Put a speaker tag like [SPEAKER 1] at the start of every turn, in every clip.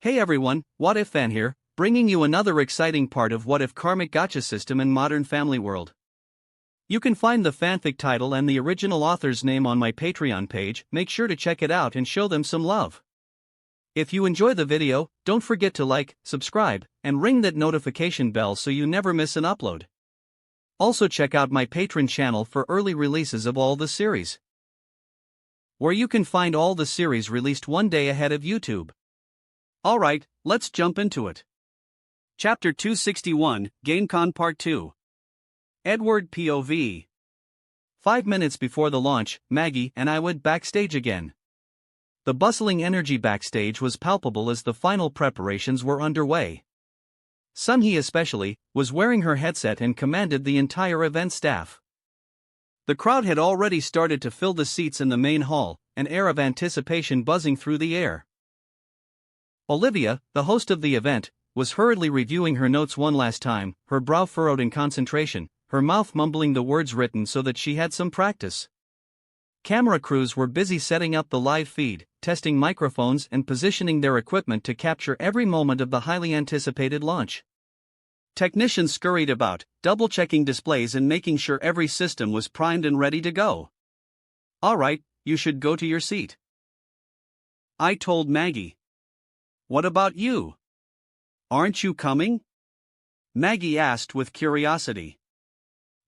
[SPEAKER 1] Hey everyone, What If Fan here, bringing you another exciting part of What If Karmic Gacha system in Modern Family World. You can find the fanfic title and the original author's name on my Patreon page. Make sure to check it out and show them some love. If you enjoy the video, don't forget to like, subscribe, and ring that notification bell so you never miss an upload. Also check out my Patreon channel for early releases of all the series, where you can find all the series released one day ahead of YouTube. Alright, let's jump into it. Chapter 261, GameCon Part 2. Edward POV. 5 minutes before the launch, Maggie and I went backstage again. The bustling energy backstage was palpable as the final preparations were underway. Sunhee especially, was wearing her headset and commanded the entire event staff. The crowd had already started to fill the seats in the main hall, an air of anticipation buzzing through the air. Olivia, the host of the event, was hurriedly reviewing her notes one last time, her brow furrowed in concentration, her mouth mumbling the words written so that she had some practice. Camera crews were busy setting up the live feed, testing microphones and positioning their equipment to capture every moment of the highly anticipated launch. Technicians scurried about, double-checking displays and making sure every system was primed and ready to go. "Alright, you should go to your seat," I told Maggie. "What about you? Aren't you coming?" Maggie asked with curiosity.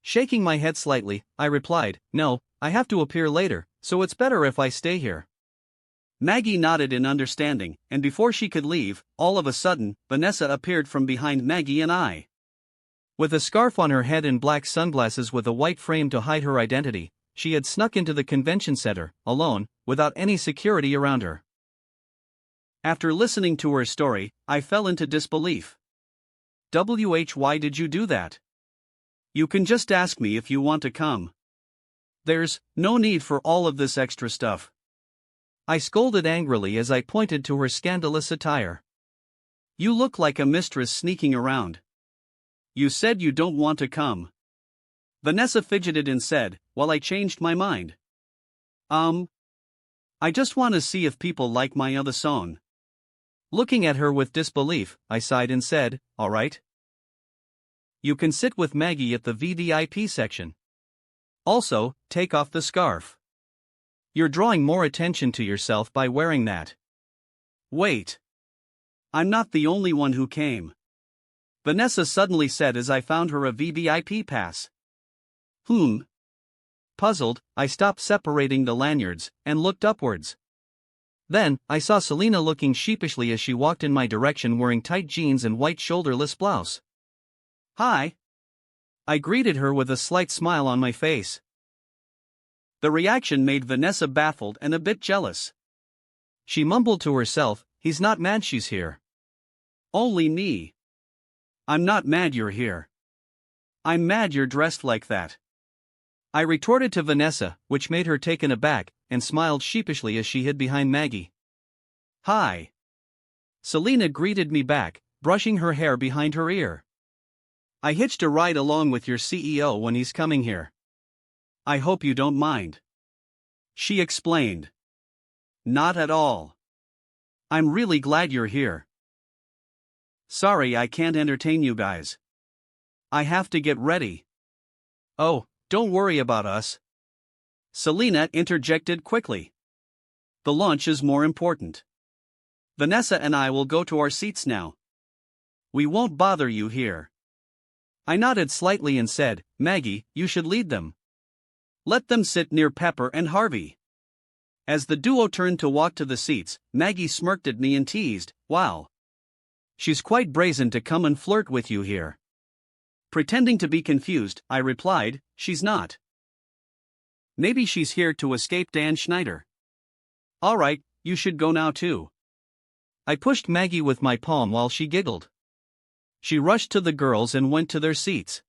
[SPEAKER 1] Shaking my head slightly, I replied, "No, I have to appear later, so it's better if I stay here." Maggie nodded in understanding, and before she could leave, all of a sudden, Vanessa appeared from behind Maggie and I. With a scarf on her head and black sunglasses with a white frame to hide her identity, she had snuck into the convention center, alone, without any security around her. After listening to her story, I fell into disbelief. Why did you do that? You can just ask me if you want to come. There's no need for all of this extra stuff, I scolded angrily as I pointed to her scandalous attire. You look like a mistress sneaking around. You said you don't want to come. Vanessa fidgeted and said, while I changed my mind. I just want to see if people like my other song. Looking at her with disbelief, I sighed and said, "Alright. You can sit with Maggie at the VVIP section. Also, take off the scarf. You're drawing more attention to yourself by wearing that." "Wait. I'm not the only one who came," Vanessa suddenly said as I found her a VVIP pass. Puzzled, I stopped separating the lanyards and looked upwards. Then, I saw Selena looking sheepishly as she walked in my direction wearing tight jeans and white shoulderless blouse. "Hi." I greeted her with a slight smile on my face. The reaction made Vanessa baffled and a bit jealous. She mumbled to herself, "He's not mad she's here. Only me. I'm not mad you're here. I'm mad you're dressed like that," I retorted to Vanessa, which made her taken aback, and smiled sheepishly as she hid behind Maggie. "Hi." Selena greeted me back, brushing her hair behind her ear. "I hitched a ride along with your CEO when he's coming here. I hope you don't mind," she explained. "Not at all. I'm really glad you're here. Sorry I can't entertain you guys. I have to get ready." "Oh, don't worry about us," Selena interjected quickly. "The launch is more important. Vanessa and I will go to our seats now. We won't bother you here." I nodded slightly and said, "Maggie, you should lead them. Let them sit near Pepper and Harvey." As the duo turned to walk to the seats, Maggie smirked at me and teased, "Wow. She's quite brazen to come and flirt with you here." Pretending to be confused, I replied, "She's not. Maybe she's here to escape Dan Schneider." "Alright, you should go now too." I pushed Maggie with my palm while she giggled. She rushed to the girls and went to their seats.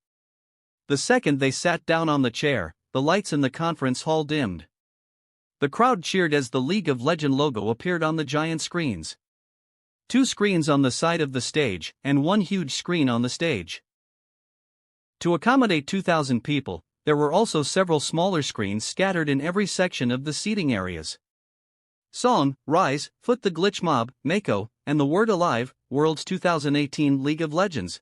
[SPEAKER 1] The second they sat down on the chair, the lights in the conference hall dimmed. The crowd cheered as the League of Legends logo appeared on the giant screens. 2 screens on the side of the stage, and 1 huge screen on the stage. To accommodate 2,000 people, there were also several smaller screens scattered in every section of the seating areas. Song, Rise, Foot the Glitch Mob, Mako, and the word alive, World's 2018 League of Legends.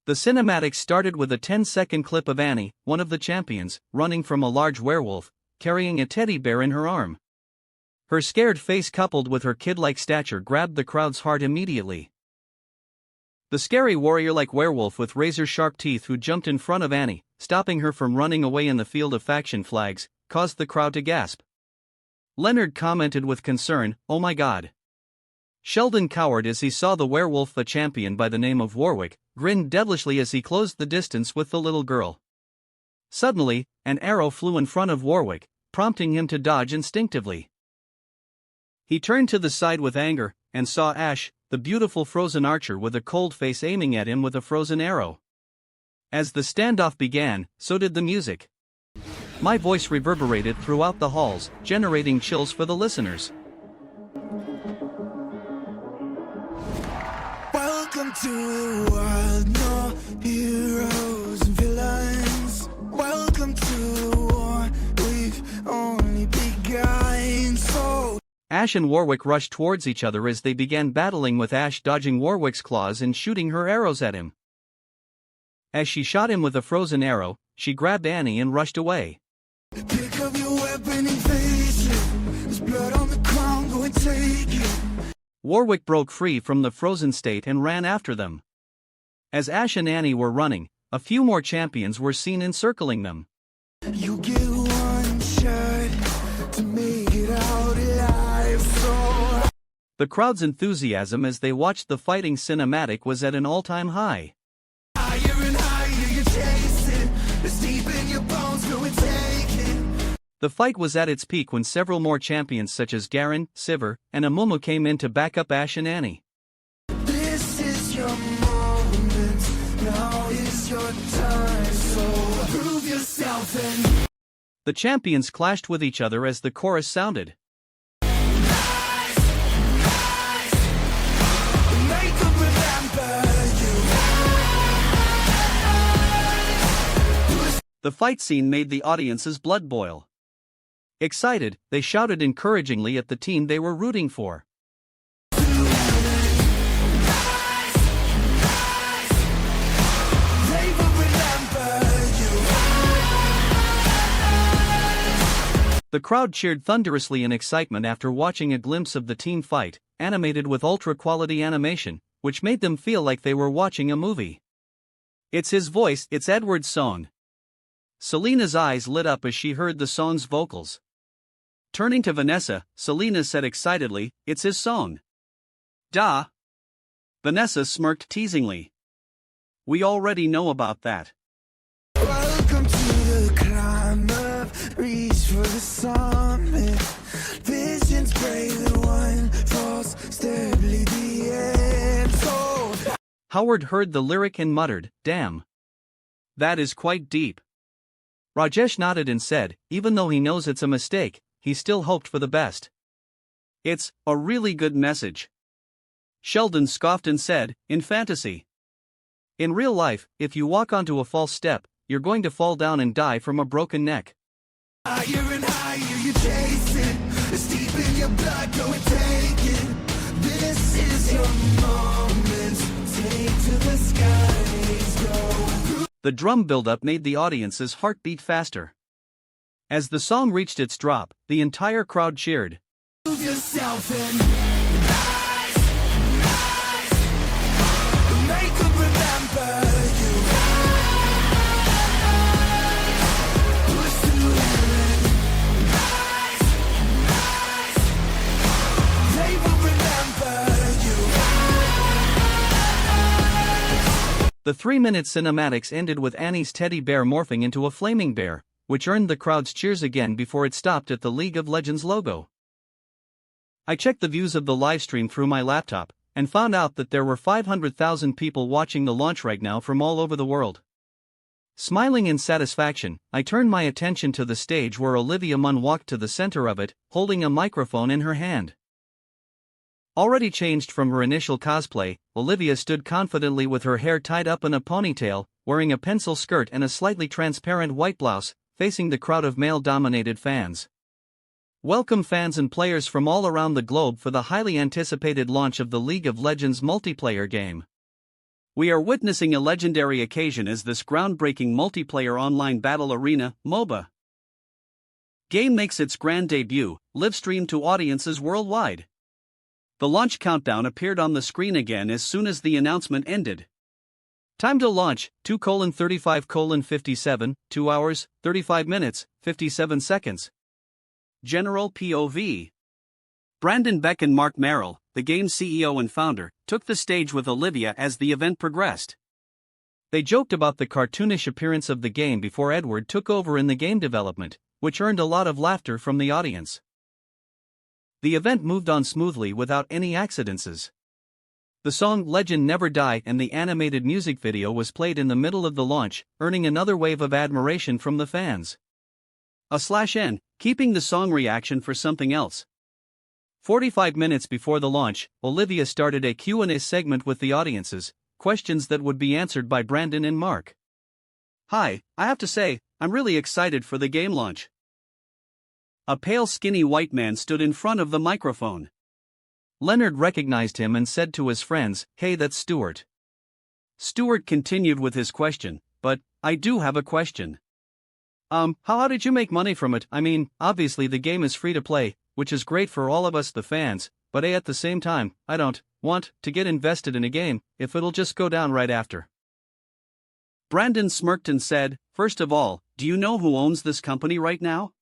[SPEAKER 1] The cinematic started with a 10-second clip of Annie, one of the champions, running from a large werewolf, carrying a teddy bear in her arm. Her scared face coupled with her kid-like stature grabbed the crowd's heart immediately. The scary warrior-like werewolf with razor-sharp teeth who jumped in front of Annie, stopping her from running away in the field of faction flags, caused the crowd to gasp. Leonard commented with concern, "Oh my god." Sheldon cowered as he saw the werewolf, a champion by the name of Warwick, grin devilishly as he closed the distance with the little girl. Suddenly, an arrow flew in front of Warwick, prompting him to dodge instinctively. He turned to the side with anger, and saw Ashe, the beautiful frozen archer with a cold face aiming at him with a frozen arrow. As the standoff began, so did the music. My voice reverberated throughout the halls, generating chills for the listeners.
[SPEAKER 2] Welcome to the world, no heroes and villains. Welcome to the war, we've only begun, so...
[SPEAKER 1] Ashe and Warwick rushed towards each other as they began battling, with Ashe dodging Warwick's claws and shooting her arrows at him. As she shot him with a frozen arrow, she grabbed Annie and rushed away.
[SPEAKER 2] Pick up your weapon and face it. There's blood on the ground, go and take it.
[SPEAKER 1] Warwick broke free from the frozen state and ran after them. As Ashe and Annie were running, a few more champions were seen encircling them.
[SPEAKER 2] You get one shot to make it out alive, so...
[SPEAKER 1] The crowd's enthusiasm as they watched the fighting cinematic was at an all-time high.
[SPEAKER 2] Higher and higher you chase it. It's deep in your bones, go and take it.
[SPEAKER 1] The fight was at its peak when several more champions such as Garen, Sivir, and Amumu came in to back up Ashe and Annie.
[SPEAKER 2] This is your moment, now is your time, so prove yourself and...
[SPEAKER 1] The champions clashed with each other as the chorus sounded.
[SPEAKER 2] Rise, rise, make them remember you.
[SPEAKER 1] The fight scene made the audience's blood boil. Excited, they shouted encouragingly at the team they were rooting for. The crowd cheered thunderously in excitement after watching a glimpse of the team fight, animated with ultra-quality animation, which made them feel like they were watching a movie. It's his voice, it's Edward's song. Selena's eyes lit up as she heard the song's vocals. Turning to Vanessa, Selena said excitedly, "It's his song." "Duh." Vanessa smirked teasingly. "We already know about that."
[SPEAKER 2] Welcome to the climb up, reach for the summit. Visions brave, the one falls, steadily the end. So
[SPEAKER 1] Howard heard the lyric and muttered, "Damn. That is quite deep." Rajesh nodded and said, even though he knows it's a mistake, he still hoped for the best. "It's a really good message." Sheldon scoffed and said, "In fantasy. In real life, if you walk onto a false step, you're going to fall down and die from a broken neck."
[SPEAKER 2] higher and higher you chase it. It's deep in your blood, go and take it. This is your moment. Take to the skies, go.
[SPEAKER 1] The drum buildup made the audience's heart beat faster. As the song reached its drop, the entire crowd cheered.
[SPEAKER 2] Move yourself and rise, rise. Make them remember you. Push through it. Rise, rise. They will remember you.
[SPEAKER 1] The 3-minute cinematics ended with Annie's teddy bear morphing into a flaming bear, which earned the crowd's cheers again before it stopped at the League of Legends logo. I checked the views of the livestream through my laptop, and found out that there were 500,000 people watching the launch right now from all over the world. Smiling in satisfaction, I turned my attention to the stage where Olivia Munn walked to the center of it, holding a microphone in her hand. Already changed from her initial cosplay, Olivia stood confidently with her hair tied up in a ponytail, wearing a pencil skirt and a slightly transparent white blouse, facing the crowd of male-dominated fans. Welcome fans and players from all around the globe for the highly anticipated launch of the League of Legends multiplayer game. We are witnessing a legendary occasion as this groundbreaking multiplayer online battle arena (MOBA) game makes its grand debut, live-streamed to audiences worldwide. The launch countdown appeared on the screen again as soon as the announcement ended. Time to launch, 2:35:57, 2 hours, 35 minutes, 57 seconds. General POV. Brandon Beck and Mark Merrill, the game's CEO and founder, took the stage with Olivia as the event progressed. They joked about the cartoonish appearance of the game before Edward took over in the game development, which earned a lot of laughter from the audience. The event moved on smoothly without any accidents. The song Legend Never Die and the animated music video was played in the middle of the launch, earning another wave of admiration from the fans. /N, keeping the song reaction for something else. 45 minutes before the launch, Olivia started a Q&A segment with the audiences, questions that would be answered by Brandon and Mark. Hi, I have to say, I'm really excited for the game launch. A pale skinny white man stood in front of the microphone. Leonard recognized him and said to his friends, "Hey, that's Stuart." Stuart continued with his question, "But, I do have a question. How did you make money from it? I mean, obviously the game is free to play, which is great for all of us the fans, but at the same time, I don't want to get invested in a game if it'll just go down right after." Brandon smirked and said, "First of all, do you know who owns this company right now?"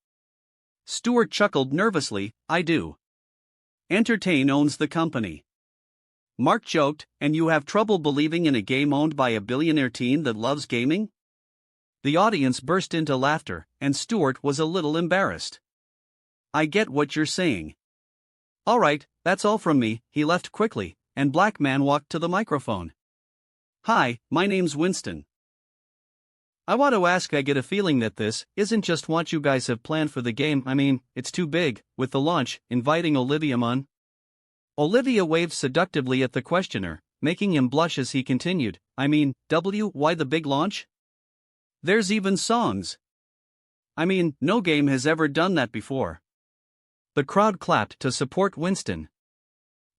[SPEAKER 1] Stuart chuckled nervously, "I do. Entertain owns the company." Mark joked, "And you have trouble believing in a game owned by a billionaire teen that loves gaming?" The audience burst into laughter, and Stuart was a little embarrassed. "I get what you're saying. Alright, that's all from me." He left quickly, and Black Man walked to the microphone. "Hi, my name's Winston. I want to ask, I get a feeling that this isn't just what you guys have planned for the game. I mean, it's too big, with the launch, inviting Olivia on." Olivia waved seductively at the questioner, making him blush as he continued, "I mean, why the big launch? There's even songs. I mean, no game has ever done that before." The crowd clapped to support Winston.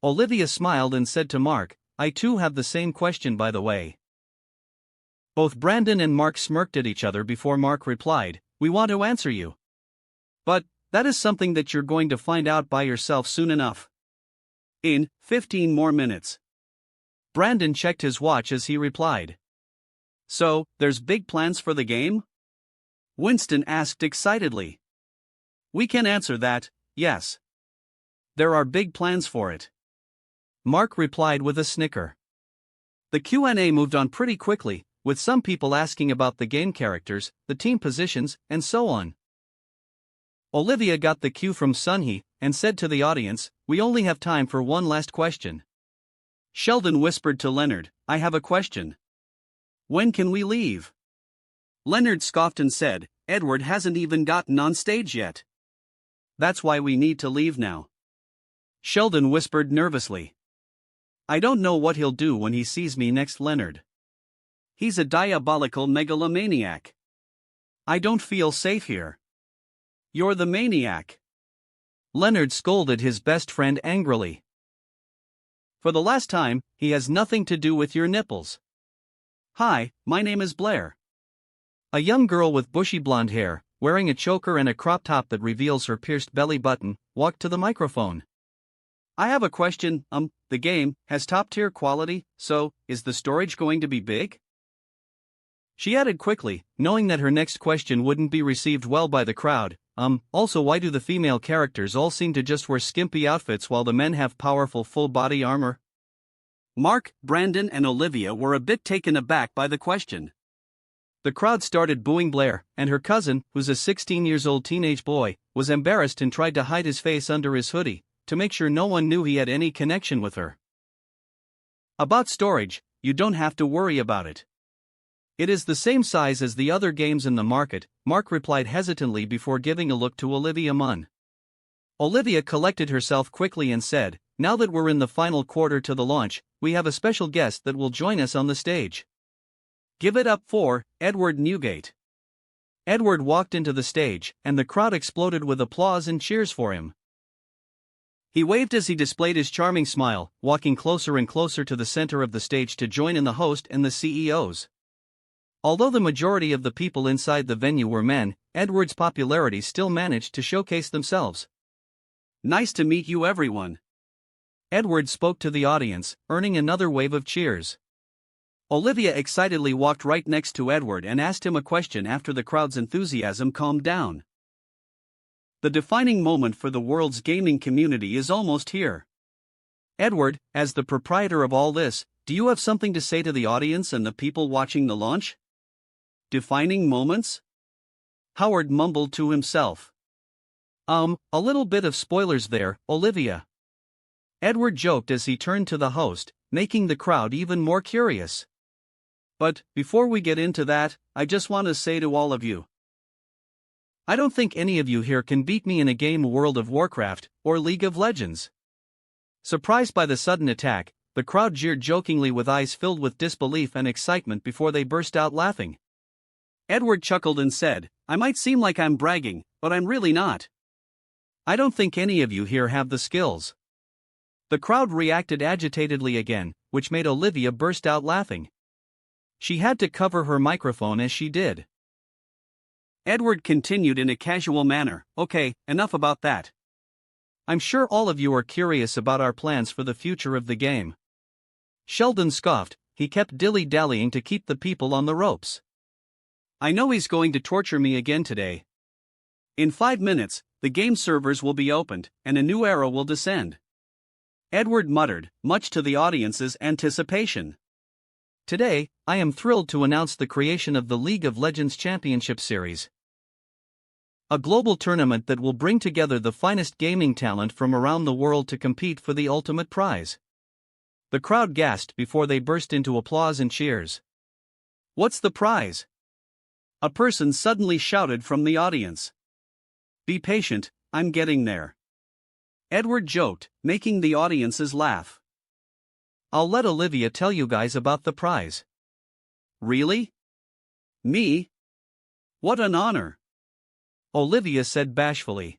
[SPEAKER 1] Olivia smiled and said to Mark, "I too have the same question, by the way." Both Brandon and Mark smirked at each other before Mark replied, "We want to answer you. But, that is something that you're going to find out by yourself soon enough. In 15 more minutes." Brandon checked his watch as he replied. "So, there's big plans for the game?" Winston asked excitedly. "We can answer that, yes. There are big plans for it." Mark replied with a snicker. The Q&A moved on pretty quickly, with some people asking about the game characters, the team positions, and so on. Olivia got the cue from Sunhee, and said to the audience, "We only have time for one last question." Sheldon whispered to Leonard, "I have a question. When can we leave?" Leonard scoffed and said, "Edward hasn't even gotten on stage yet. That's why we need to leave now." Sheldon whispered nervously, "I don't know what he'll do when he sees me next, Leonard. He's a diabolical megalomaniac. I don't feel safe here." "You're the maniac." Leonard scolded his best friend angrily. "For the last time, he has nothing to do with your nipples. Hi, my name is Blair." A young girl with bushy blonde hair, wearing a choker and a crop top that reveals her pierced belly button, walked to the microphone. "I have a question. The game has top-tier quality, so is the storage going to be big?" She added quickly, knowing that her next question wouldn't be received well by the crowd, "Also, why do the female characters all seem to just wear skimpy outfits while the men have powerful full-body armor?" Mark, Brandon and Olivia were a bit taken aback by the question. The crowd started booing Blair, and her cousin, who's a 16-year-old teenage boy, was embarrassed and tried to hide his face under his hoodie, to make sure no one knew he had any connection with her. "About storage, you don't have to worry about it. It is the same size as the other games in the market," Mark replied hesitantly before giving a look to Olivia Munn. Olivia collected herself quickly and said, "Now that we're in the final quarter to the launch, we have a special guest that will join us on the stage. Give it up for Edward Newgate." Edward walked into the stage, and the crowd exploded with applause and cheers for him. He waved as he displayed his charming smile, walking closer and closer to the center of the stage to join in the host and the CEOs. Although the majority of the people inside the venue were men, Edward's popularity still managed to showcase themselves. "Nice to meet you, everyone." Edward spoke to the audience, earning another wave of cheers. Olivia excitedly walked right next to Edward and asked him a question after the crowd's enthusiasm calmed down. "The defining moment for the world's gaming community is almost here. Edward, as the proprietor of all this, do you have something to say to the audience and the people watching the launch?" "Defining moments?" Howard mumbled to himself. A little bit of spoilers there, Olivia." Edward joked as he turned to the host, making the crowd even more curious. "But, before we get into that, I just want to say to all of you, I don't think any of you here can beat me in a game World of Warcraft, or League of Legends." Surprised by the sudden attack, the crowd jeered jokingly with eyes filled with disbelief and excitement before they burst out laughing. Edward chuckled and said, "I might seem like I'm bragging, but I'm really not. I don't think any of you here have the skills." The crowd reacted agitatedly again, which made Olivia burst out laughing. She had to cover her microphone as she did. Edward continued in a casual manner, "Okay, enough about that. I'm sure all of you are curious about our plans for the future of the game." Sheldon scoffed. He kept dilly-dallying to keep the people on the ropes. "I know he's going to torture me again today. In 5 minutes, the game servers will be opened, and a new era will descend." Edward muttered, much to the audience's anticipation. "Today, I am thrilled to announce the creation of the League of Legends Championship Series. A global tournament that will bring together the finest gaming talent from around the world to compete for the ultimate prize." The crowd gasped before they burst into applause and cheers. "What's the prize?" a person suddenly shouted from the audience. "Be patient, I'm getting there." Edward joked, making the audiences laugh. "I'll let Olivia tell you guys about the prize." "Really? Me? What an honor," Olivia said bashfully.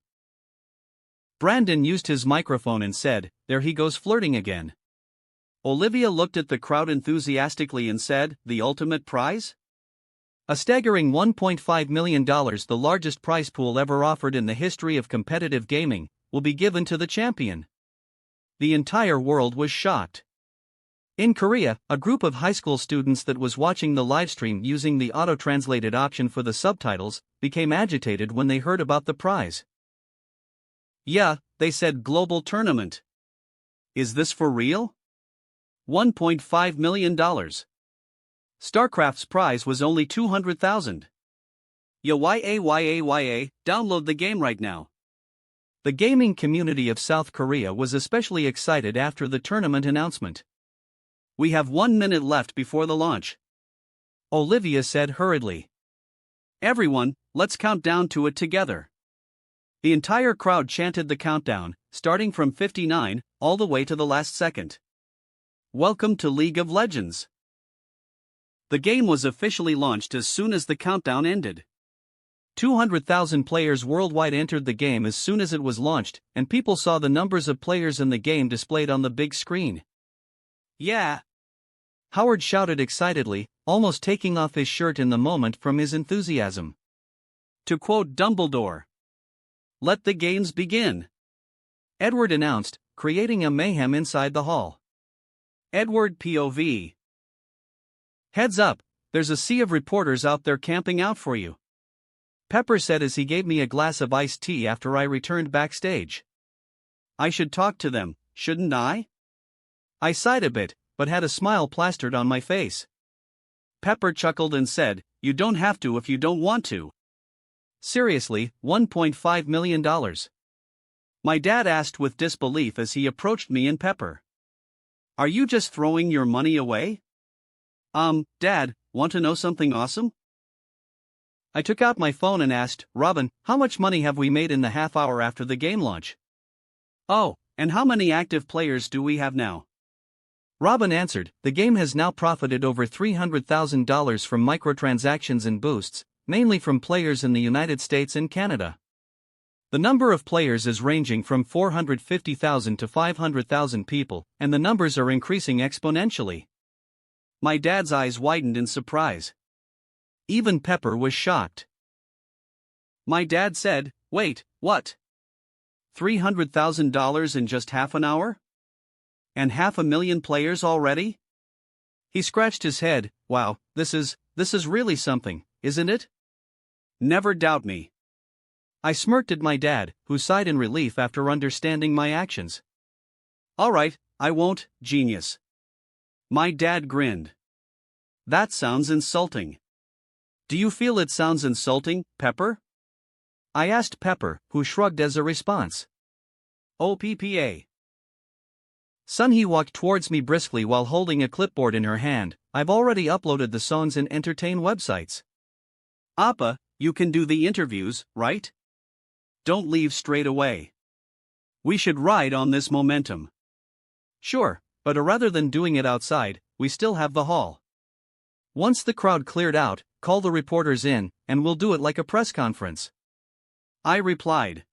[SPEAKER 1] Brandon used his microphone and said, "There he goes flirting again." Olivia looked at the crowd enthusiastically and said, "The ultimate prize?" A staggering $1.5 million, the largest prize pool ever offered in the history of competitive gaming, will be given to the champion. The entire world was shocked. In Korea, a group of high school students that was watching the livestream using the auto-translated option for the subtitles became agitated when they heard about the prize. "Yeah," they said, "global tournament. Is this for real? $1.5 million. StarCraft's prize was only $200,000. Yaya, download the game right now." The gaming community of South Korea was especially excited after the tournament announcement. "We have 1 minute left before the launch," Olivia said hurriedly. "Everyone, let's count down to it together." The entire crowd chanted the countdown, starting from 59, all the way to the last second. "Welcome to League of Legends." The game was officially launched as soon as the countdown ended. 200,000 players worldwide entered the game as soon as it was launched, and people saw the numbers of players in the game displayed on the big screen. "Yeah!" Howard shouted excitedly, almost taking off his shirt in the moment from his enthusiasm. To quote Dumbledore, "Let the games begin," Edward announced, creating a mayhem inside the hall. Edward POV. "Heads up, there's a sea of reporters out there camping out for you," Pepper said as he gave me a glass of iced tea after I returned backstage. "I should talk to them, shouldn't I?" I sighed a bit, but had a smile plastered on my face. Pepper chuckled and said, "You don't have to if you don't want to." Seriously, $1.5 million. My dad asked with disbelief as he approached me and Pepper. "Are you just throwing your money away?" Dad, want to know something awesome?" I took out my phone and asked, "Robin, how much money have we made in the half hour after the game launch?" "Oh, and how many active players do we have now?" Robin answered, "The game has now profited over $300,000 from microtransactions and boosts, mainly from players in the United States and Canada. The number of players is ranging from 450,000 to 500,000 people, and the numbers are increasing exponentially. My dad's eyes widened in surprise. Even Pepper was shocked. My dad said, "Wait, what? $300,000 in just half an hour? And 500,000 players already?" He scratched his head. "Wow, this is really something, isn't it? Never doubt me." I smirked at my dad, who sighed in relief after understanding my actions. "All right, I won't, genius." My dad grinned. "That sounds insulting." "Do you feel it sounds insulting, Pepper?" I asked Pepper, who shrugged as a response. "OPPA. Son." He walked towards me briskly while holding a clipboard in her hand. "I've already uploaded the songs in Entertain websites." "Appa, you can do the interviews, right? Don't leave straight away. We should ride on this momentum." "Sure, but rather than doing it outside, we still have the hall. Once the crowd cleared out, call the reporters in, and we'll do it like a press conference." I replied.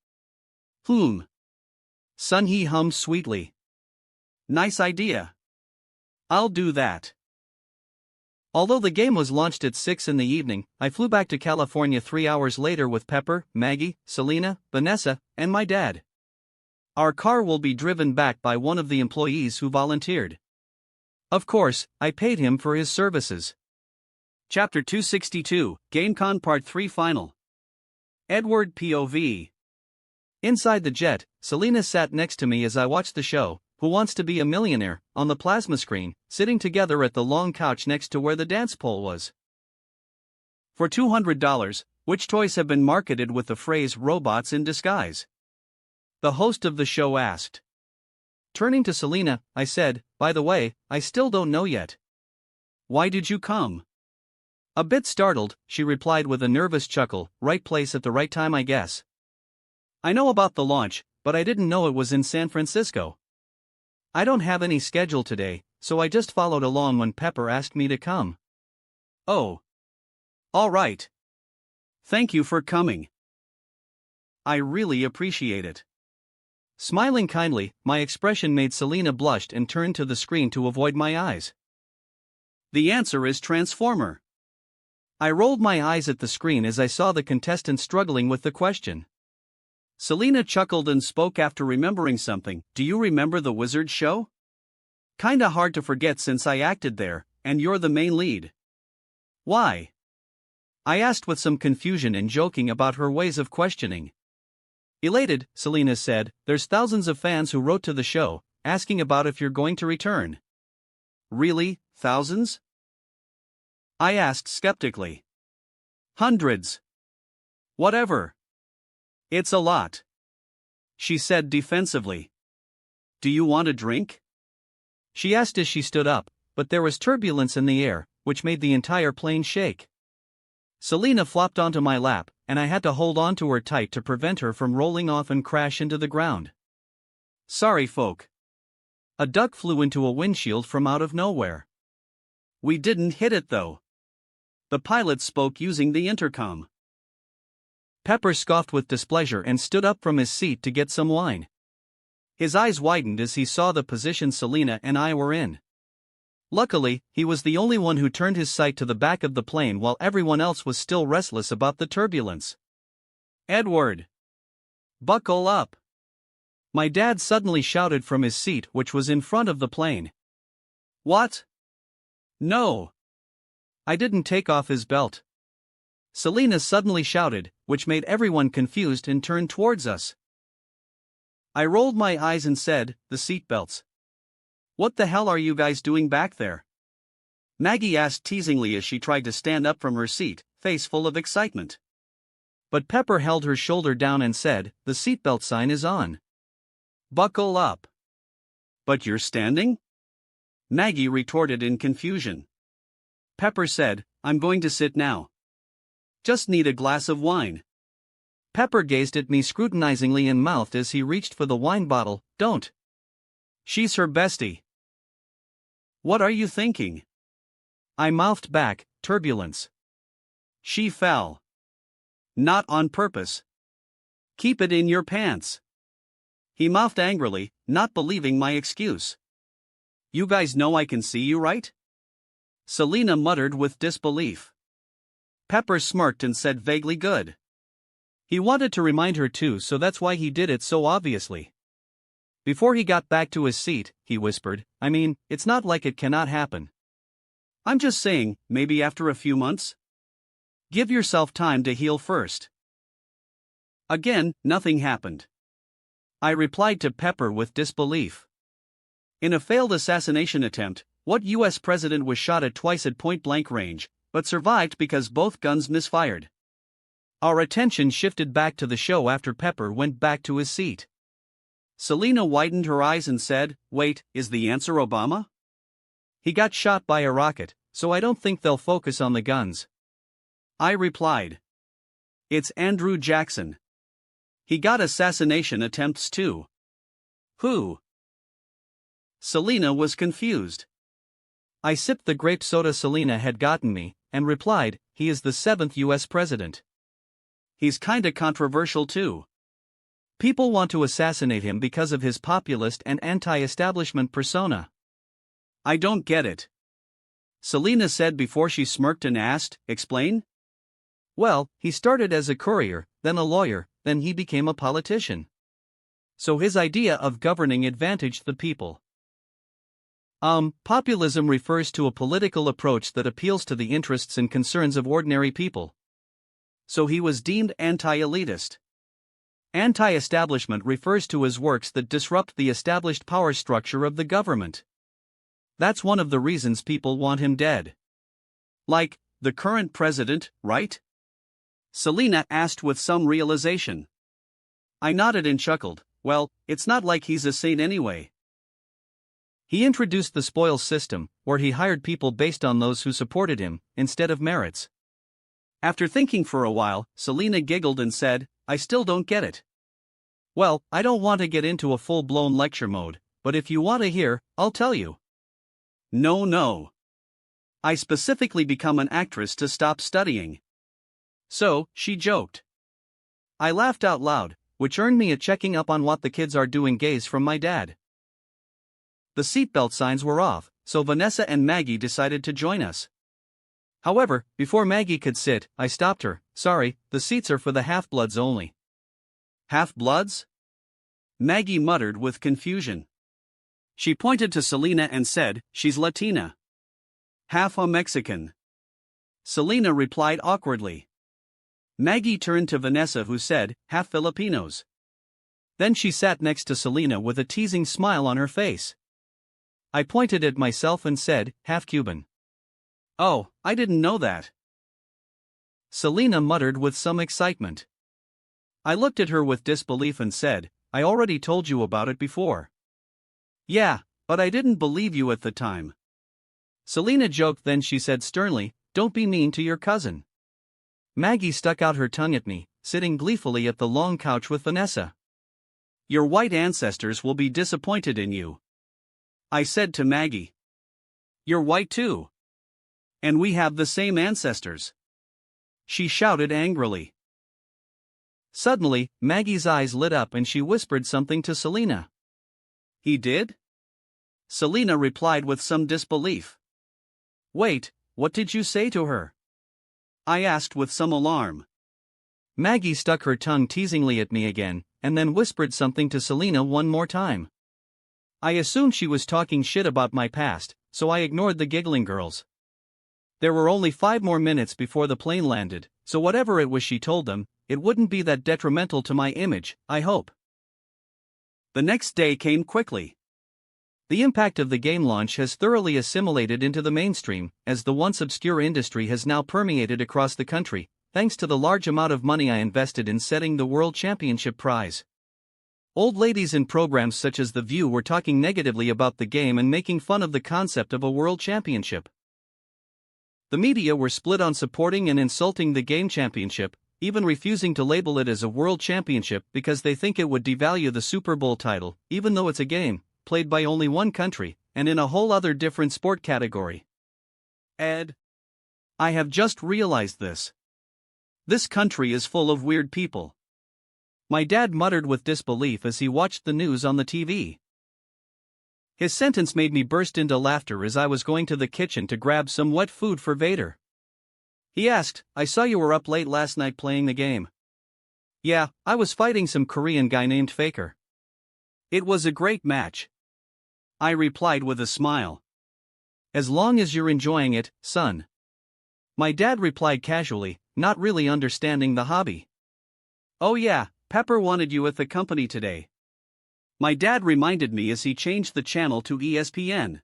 [SPEAKER 1] Son," he hummed sweetly. "Nice idea. I'll do that." Although the game was launched at 6 in the evening, I flew back to California 3 hours later with Pepper, Maggie, Selena, Vanessa, and my dad. Our car will be driven back by one of the employees who volunteered. Of course, I paid him for his services. Chapter 262, GameCon Part 3 Final. Edward POV. Inside the jet, Selena sat next to me as I watched the show, Who Wants to Be a Millionaire, on the plasma screen, sitting together at the long couch next to where the dance pole was. For $200, which toys have been marketed with the phrase robots in disguise? The host of the show asked. Turning to Selena, I said, "By the way, I still don't know yet." "Why did you come?" A bit startled, she replied with a nervous chuckle, "Right place at the right time, I guess. I know about the launch, but I didn't know it was in San Francisco. I don't have any schedule today, so I just followed along when Pepper asked me to come." "Oh. All right. Thank you for coming. I really appreciate it." Smiling kindly, my expression made Selena blush and turned to the screen to avoid my eyes. "The answer is Transformer." I rolled my eyes at the screen as I saw the contestant struggling with the question. Selena chuckled and spoke after remembering something. "Do you remember the Wizard show? Kinda hard to forget since I acted there, and you're the main lead." "Why?" I asked with some confusion and joking about her ways of questioning. Elated, Selena said, "There's thousands of fans who wrote to the show, asking about if you're going to return." "Really, thousands?" I asked skeptically. "Hundreds. Whatever. It's a lot," she said defensively. "Do you want a drink?" she asked as she stood up, but there was turbulence in the air, which made the entire plane shake. Selena flopped onto my lap, and I had to hold on to her tight to prevent her from rolling off and crash into the ground. "Sorry, folk." A duck flew into a windshield from out of nowhere. "We didn't hit it though." The pilot spoke using the intercom. Pepper scoffed with displeasure and stood up from his seat to get some wine. His eyes widened as he saw the position Selena and I were in. Luckily, he was the only one who turned his sight to the back of the plane while everyone else was still restless about the turbulence. "Edward! Buckle up!" My dad suddenly shouted from his seat, which was in front of the plane. "What? No!" I didn't take off his belt. Selena suddenly shouted, which made everyone confused and turned towards us. I rolled my eyes and said, "The seatbelts. What the hell are you guys doing back there?" Maggie asked teasingly as she tried to stand up from her seat, face full of excitement. But Pepper held her shoulder down and said, "The seatbelt sign is on. Buckle up." "But you're standing?" Maggie retorted in confusion. Pepper said, "I'm going to sit now. Just need a glass of wine." Pepper gazed at me scrutinizingly and mouthed as he reached for the wine bottle, "Don't. She's her bestie." "What are you thinking?" I mouthed back, "Turbulence." She fell. Not on purpose. Keep it in your pants. He mouthed angrily, not believing my excuse. You guys know I can see you, right? Selena muttered with disbelief. Pepper smirked and said vaguely good. He wanted to remind her too, so that's why he did it so obviously. Before he got back to his seat, he whispered, I mean, it's not like it cannot happen. I'm just saying, maybe after a few months? Give yourself time to heal first. Again, nothing happened. I replied to Pepper with disbelief. In a failed assassination attempt, what U.S. president was shot at twice at point-blank range, but survived because both guns misfired? Our attention shifted back to the show after Pepper went back to his seat. Selena widened her eyes and said, wait, is the answer Obama? He got shot by a rocket, so I don't think they'll focus on the guns. I replied. It's Andrew Jackson. He got assassination attempts too. Who? Selena was confused. I sipped the grape soda Selena had gotten me, and replied, he is the 7th U.S. president. He's kinda controversial too. People want to assassinate him because of his populist and anti-establishment persona. I don't get it. Selena said before she smirked and asked, explain? Well, he started as a courier, then a lawyer, then he became a politician. So his idea of governing advantaged the people. Populism refers to a political approach that appeals to the interests and concerns of ordinary people. So he was deemed anti-elitist. Anti-establishment refers to his works that disrupt the established power structure of the government. That's one of the reasons people want him dead. Like, the current president, right? Selena asked with some realization. I nodded and chuckled, well, it's not like he's a saint anyway. He introduced the spoils system, where he hired people based on those who supported him, instead of merits. After thinking for a while, Selena giggled and said, I still don't get it. Well, I don't want to get into a full-blown lecture mode, but if you want to hear, I'll tell you. No. I specifically become an actress to stop studying. So, she joked. I laughed out loud, which earned me a checking up on what the kids are doing gaze from my dad. The seatbelt signs were off, so Vanessa and Maggie decided to join us. However, before Maggie could sit, I stopped her. Sorry, the seats are for the half-bloods only. Half-bloods? Maggie muttered with confusion. She pointed to Selena and said, she's Latina. Half a Mexican. Selena replied awkwardly. Maggie turned to Vanessa who said, half Filipinos. Then she sat next to Selena with a teasing smile on her face. I pointed at myself and said, half Cuban. Oh, I didn't know that. Selena muttered with some excitement. I looked at her with disbelief and said, I already told you about it before. Yeah, but I didn't believe you at the time. Selena joked, then she said sternly, don't be mean to your cousin. Maggie stuck out her tongue at me, sitting gleefully at the long couch with Vanessa. Your white ancestors will be disappointed in you. I said to Maggie. You're white too. And we have the same ancestors. She shouted angrily. Suddenly, Maggie's eyes lit up and she whispered something to Selena. He did? Selena replied with some disbelief. Wait, what did you say to her? I asked with some alarm. Maggie stuck her tongue teasingly at me again, and then whispered something to Selena one more time. I assumed she was talking shit about my past, so I ignored the giggling girls. There were only 5 more minutes before the plane landed, so whatever it was she told them, it wouldn't be that detrimental to my image, I hope. The next day came quickly. The impact of the game launch has thoroughly assimilated into the mainstream, as the once obscure industry has now permeated across the country, thanks to the large amount of money I invested in setting the World Championship prize. Old ladies in programs such as The View were talking negatively about the game and making fun of the concept of a World Championship. The media were split on supporting and insulting the game championship, even refusing to label it as a World Championship because they think it would devalue the Super Bowl title, even though it's a game played by only one country, and in a whole other different sport category. Ed, I have just realized this. This country is full of weird people. My dad muttered with disbelief as he watched the news on the TV. His sentence made me burst into laughter as I was going to the kitchen to grab some wet food for Vader. He asked, "I saw you were up late last night playing the game." "Yeah, I was fighting some Korean guy named Faker. It was a great match," I replied with a smile. "As long as you're enjoying it, son." My dad replied casually, not really understanding the hobby. "Oh yeah, Pepper wanted you at the company today," my dad reminded me as he changed the channel to ESPN.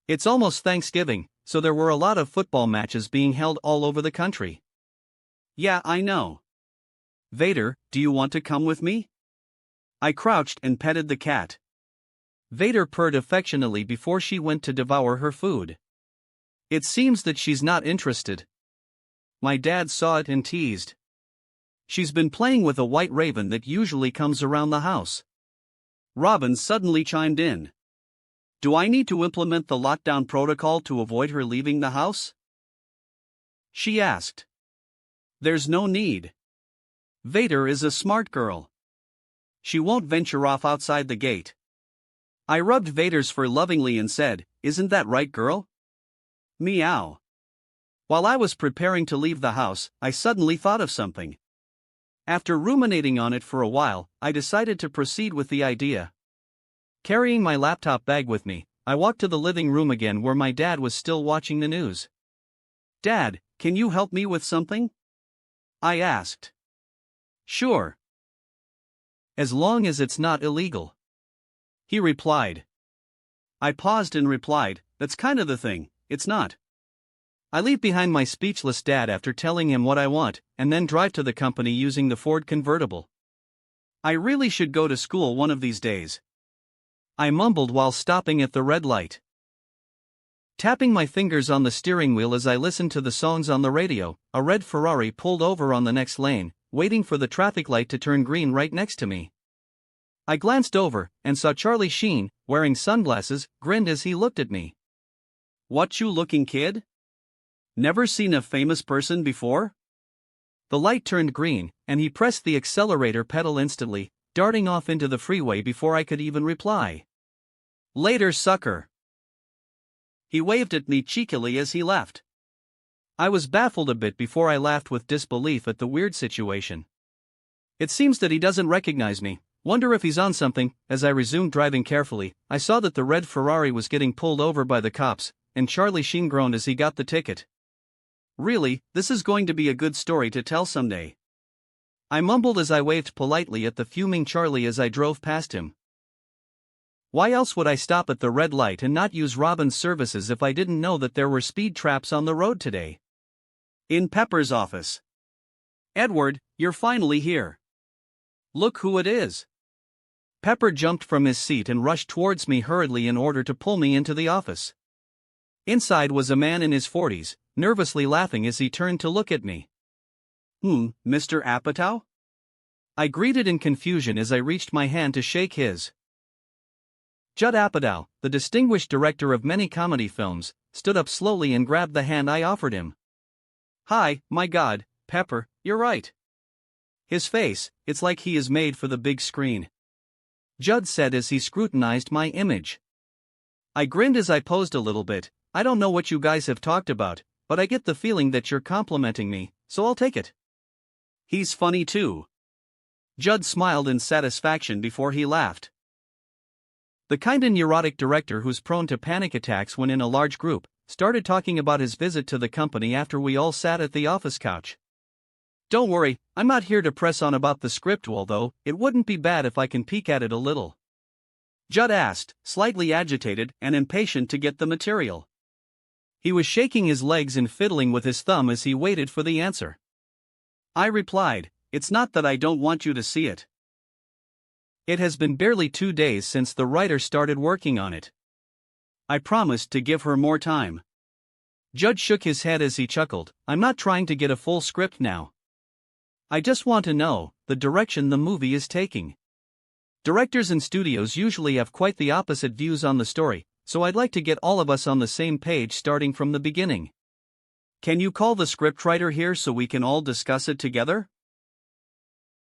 [SPEAKER 1] It's almost Thanksgiving, so there were a lot of football matches being held all over the country. "Yeah, I know. Vader, do you want to come with me?" I crouched and petted the cat. Vader purred affectionately before she went to devour her food. "It seems that she's not interested." My dad saw it and teased. "She's been playing with a white raven that usually comes around the house." Robin suddenly chimed in. "Do I need to implement the lockdown protocol to avoid her leaving the house?" she asked. "There's no need. Vader is a smart girl. She won't venture off outside the gate." I rubbed Vader's fur lovingly and said, "Isn't that right, girl?" Meow. While I was preparing to leave the house, I suddenly thought of something. After ruminating on it for a while, I decided to proceed with the idea. Carrying my laptop bag with me, I walked to the living room again where my dad was still watching the news. "Dad, can you help me with something?" I asked. "Sure. As long as it's not illegal," he replied. I paused and replied, "That's kind of the thing, it's not." I leave behind my speechless dad after telling him what I want, and then drive to the company using the Ford convertible. I really should go to school one of these days, I mumbled while stopping at the red light. Tapping my fingers on the steering wheel as I listened to the songs on the radio, a red Ferrari pulled over on the next lane, waiting for the traffic light to turn green right next to me. I glanced over and saw Charlie Sheen, wearing sunglasses, grinned as he looked at me. "What you looking, kid? Never seen a famous person before?" The light turned green, and he pressed the accelerator pedal instantly, darting off into the freeway before I could even reply. "Later, sucker." He waved at me cheekily as he left. I was baffled a bit before I laughed with disbelief at the weird situation. It seems that he doesn't recognize me. Wonder if he's on something. As I resumed driving carefully, I saw that the red Ferrari was getting pulled over by the cops, and Charlie Sheen groaned as he got the ticket. Really, this is going to be a good story to tell someday, I mumbled as I waved politely at the fuming Charlie as I drove past him. Why else would I stop at the red light and not use Robin's services if I didn't know that there were speed traps on the road today? In Pepper's office. "Edward, you're finally here. Look who it is." Pepper jumped from his seat and rushed towards me hurriedly in order to pull me into the office. Inside was a man in his 40s, nervously laughing as he turned to look at me. Mr. Apatow?" I greeted in confusion as I reached my hand to shake his. Judd Apatow, the distinguished director of many comedy films, stood up slowly and grabbed the hand I offered him. "Hi, my God, Pepper, you're right. His face, it's like he is made for the big screen," Judd said as he scrutinized my image. I grinned as I posed a little bit. "I don't know what you guys have talked about, but I get the feeling that you're complimenting me, so I'll take it." "He's funny too." Judd smiled in satisfaction before he laughed. The kind of neurotic director who's prone to panic attacks when in a large group started talking about his visit to the company after we all sat at the office couch. "Don't worry, I'm not here to press on about the script, although it wouldn't be bad if I can peek at it a little," Judd asked, slightly agitated and impatient to get the material. He was shaking his legs and fiddling with his thumb as he waited for the answer. I replied, "It's not that I don't want you to see it. It has been barely 2 days since the writer started working on it. I promised to give her more time." Judd shook his head as he chuckled. "I'm not trying to get a full script now. I just want to know the direction the movie is taking. Directors and studios usually have quite the opposite views on the story, so I'd like to get all of us on the same page starting from the beginning." Can you call the scriptwriter here so we can all discuss it together?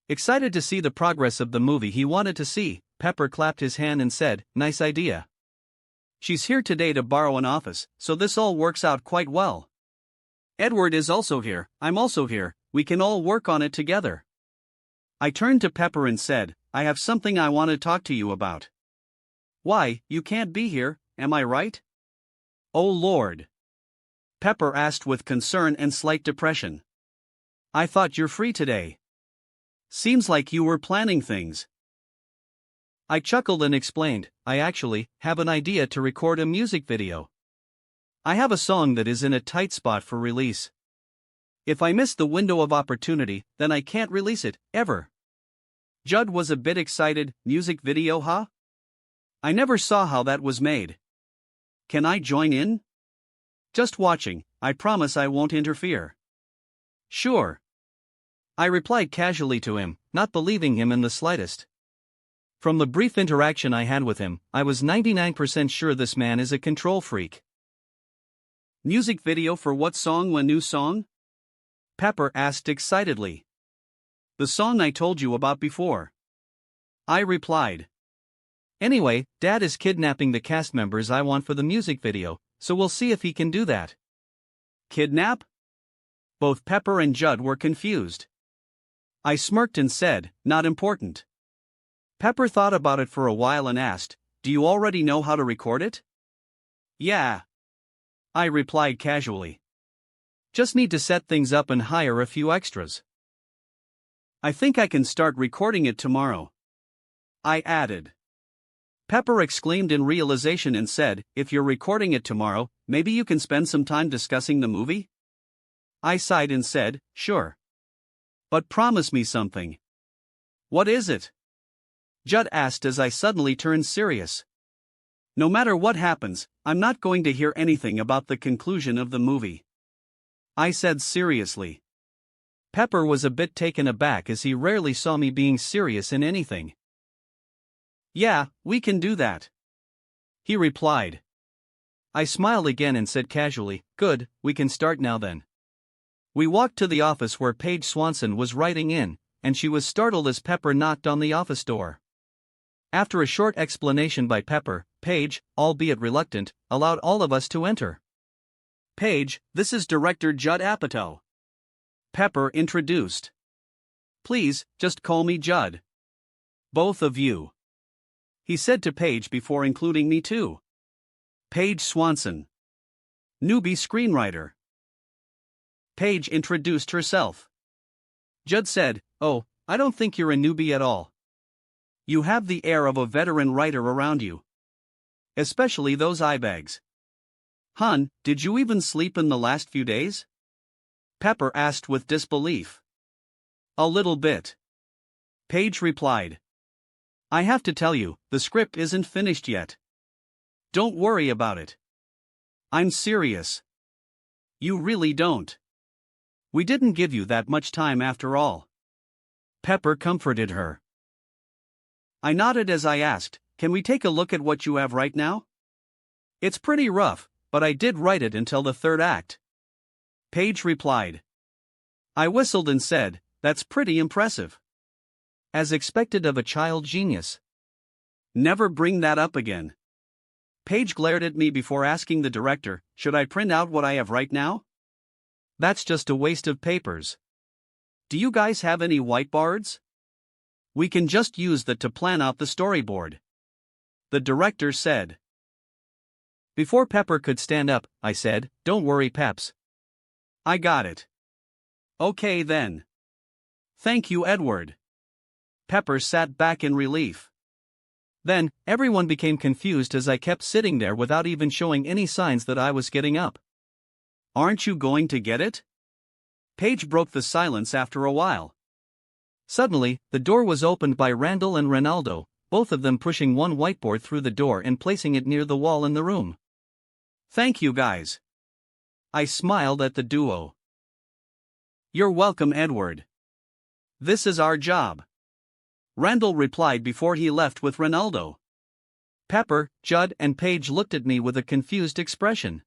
[SPEAKER 1] Excited to see the progress of the movie he wanted to see, Pepper clapped his hand and said, "Nice idea. She's here today to borrow an office, so this all works out quite well. Edward is also here, I'm also here, we can all work on it together." I turned to Pepper and said, "I have something I want to talk to you about." "Why, you can't be here, am I right?" "Oh Lord," Pepper asked with concern and slight depression. "I thought you're free today. Seems like you were planning things." I chuckled and explained, "I actually have an idea to record a music video. I have a song that is in a tight spot for release. If I miss the window of opportunity, then I can't release it, ever." Judd was a bit excited. "Music video, huh? I never saw how that was made. Can I join in?" "Just watching, I promise I won't interfere." "Sure." I replied casually to him, not believing him in the slightest. From the brief interaction I had with him, I was 99% sure this man is a control freak. "Music video for what song? A new song?" Pepper asked excitedly. "The song I told you about before." I replied. "Anyway, Dad is kidnapping the cast members I want for the music video, so we'll see if he can do that." "Kidnap?" Both Pepper and Judd were confused. I smirked and said, "Not important." Pepper thought about it for a while and asked, "Do you already know how to record it?" "Yeah," I replied casually. "Just need to set things up and hire a few extras." "I think I can start recording it tomorrow," I added. Pepper exclaimed in realization and said, "If you're recording it tomorrow, maybe you can spend some time discussing the movie?" I sighed and said, "Sure. But promise me something." "What is it?" Judd asked as I suddenly turned serious. "No matter what happens, I'm not going to hear anything about the conclusion of the movie," I said seriously. Pepper was a bit taken aback as he rarely saw me being serious in anything. "Yeah, we can do that," he replied. I smiled again and said casually, "Good, we can start now then." We walked to the office where Paige Swanson was writing in, and she was startled as Pepper knocked on the office door. After a short explanation by Pepper, Paige, albeit reluctant, allowed all of us to enter. "Paige, this is Director Judd Apatow," Pepper introduced. "Please, just call me Judd." "Both of you," he said to Paige before including me too. "Paige Swanson, newbie screenwriter." Paige introduced herself. Judd said, "Oh, I don't think you're a newbie at all. You have the air of a veteran writer around you. Especially those eye bags." "Hun, did you even sleep in the last few days?" Pepper asked with disbelief. "A little bit," Paige replied. "I have to tell you, the script isn't finished yet. Don't worry about it. I'm serious. You really don't. We didn't give you that much time after all." Pepper comforted her. I nodded as I asked, "Can we take a look at what you have right now?" "It's pretty rough, but I did write it until the third act," Paige replied. I whistled and said, "That's pretty impressive." As expected of a child genius. "Never bring that up again." Paige glared at me before asking the director, "Should I print out what I have right now?" "That's just a waste of papers. Do you guys have any whiteboards? We can just use that to plan out the storyboard," the director said. Before Pepper could stand up, I said, "Don't worry, Peps. I got it." "Okay then. Thank you, Edward." Pepper sat back in relief. Then, everyone became confused as I kept sitting there without even showing any signs that I was getting up. "Aren't you going to get it?" Paige broke the silence after a while. Suddenly, the door was opened by Randall and Ronaldo, both of them pushing one whiteboard through the door and placing it near the wall in the room. "Thank you guys." I smiled at the duo. "You're welcome, Edward. This is our job," Randall replied before he left with Ronaldo. Pepper, Judd, and Paige looked at me with a confused expression.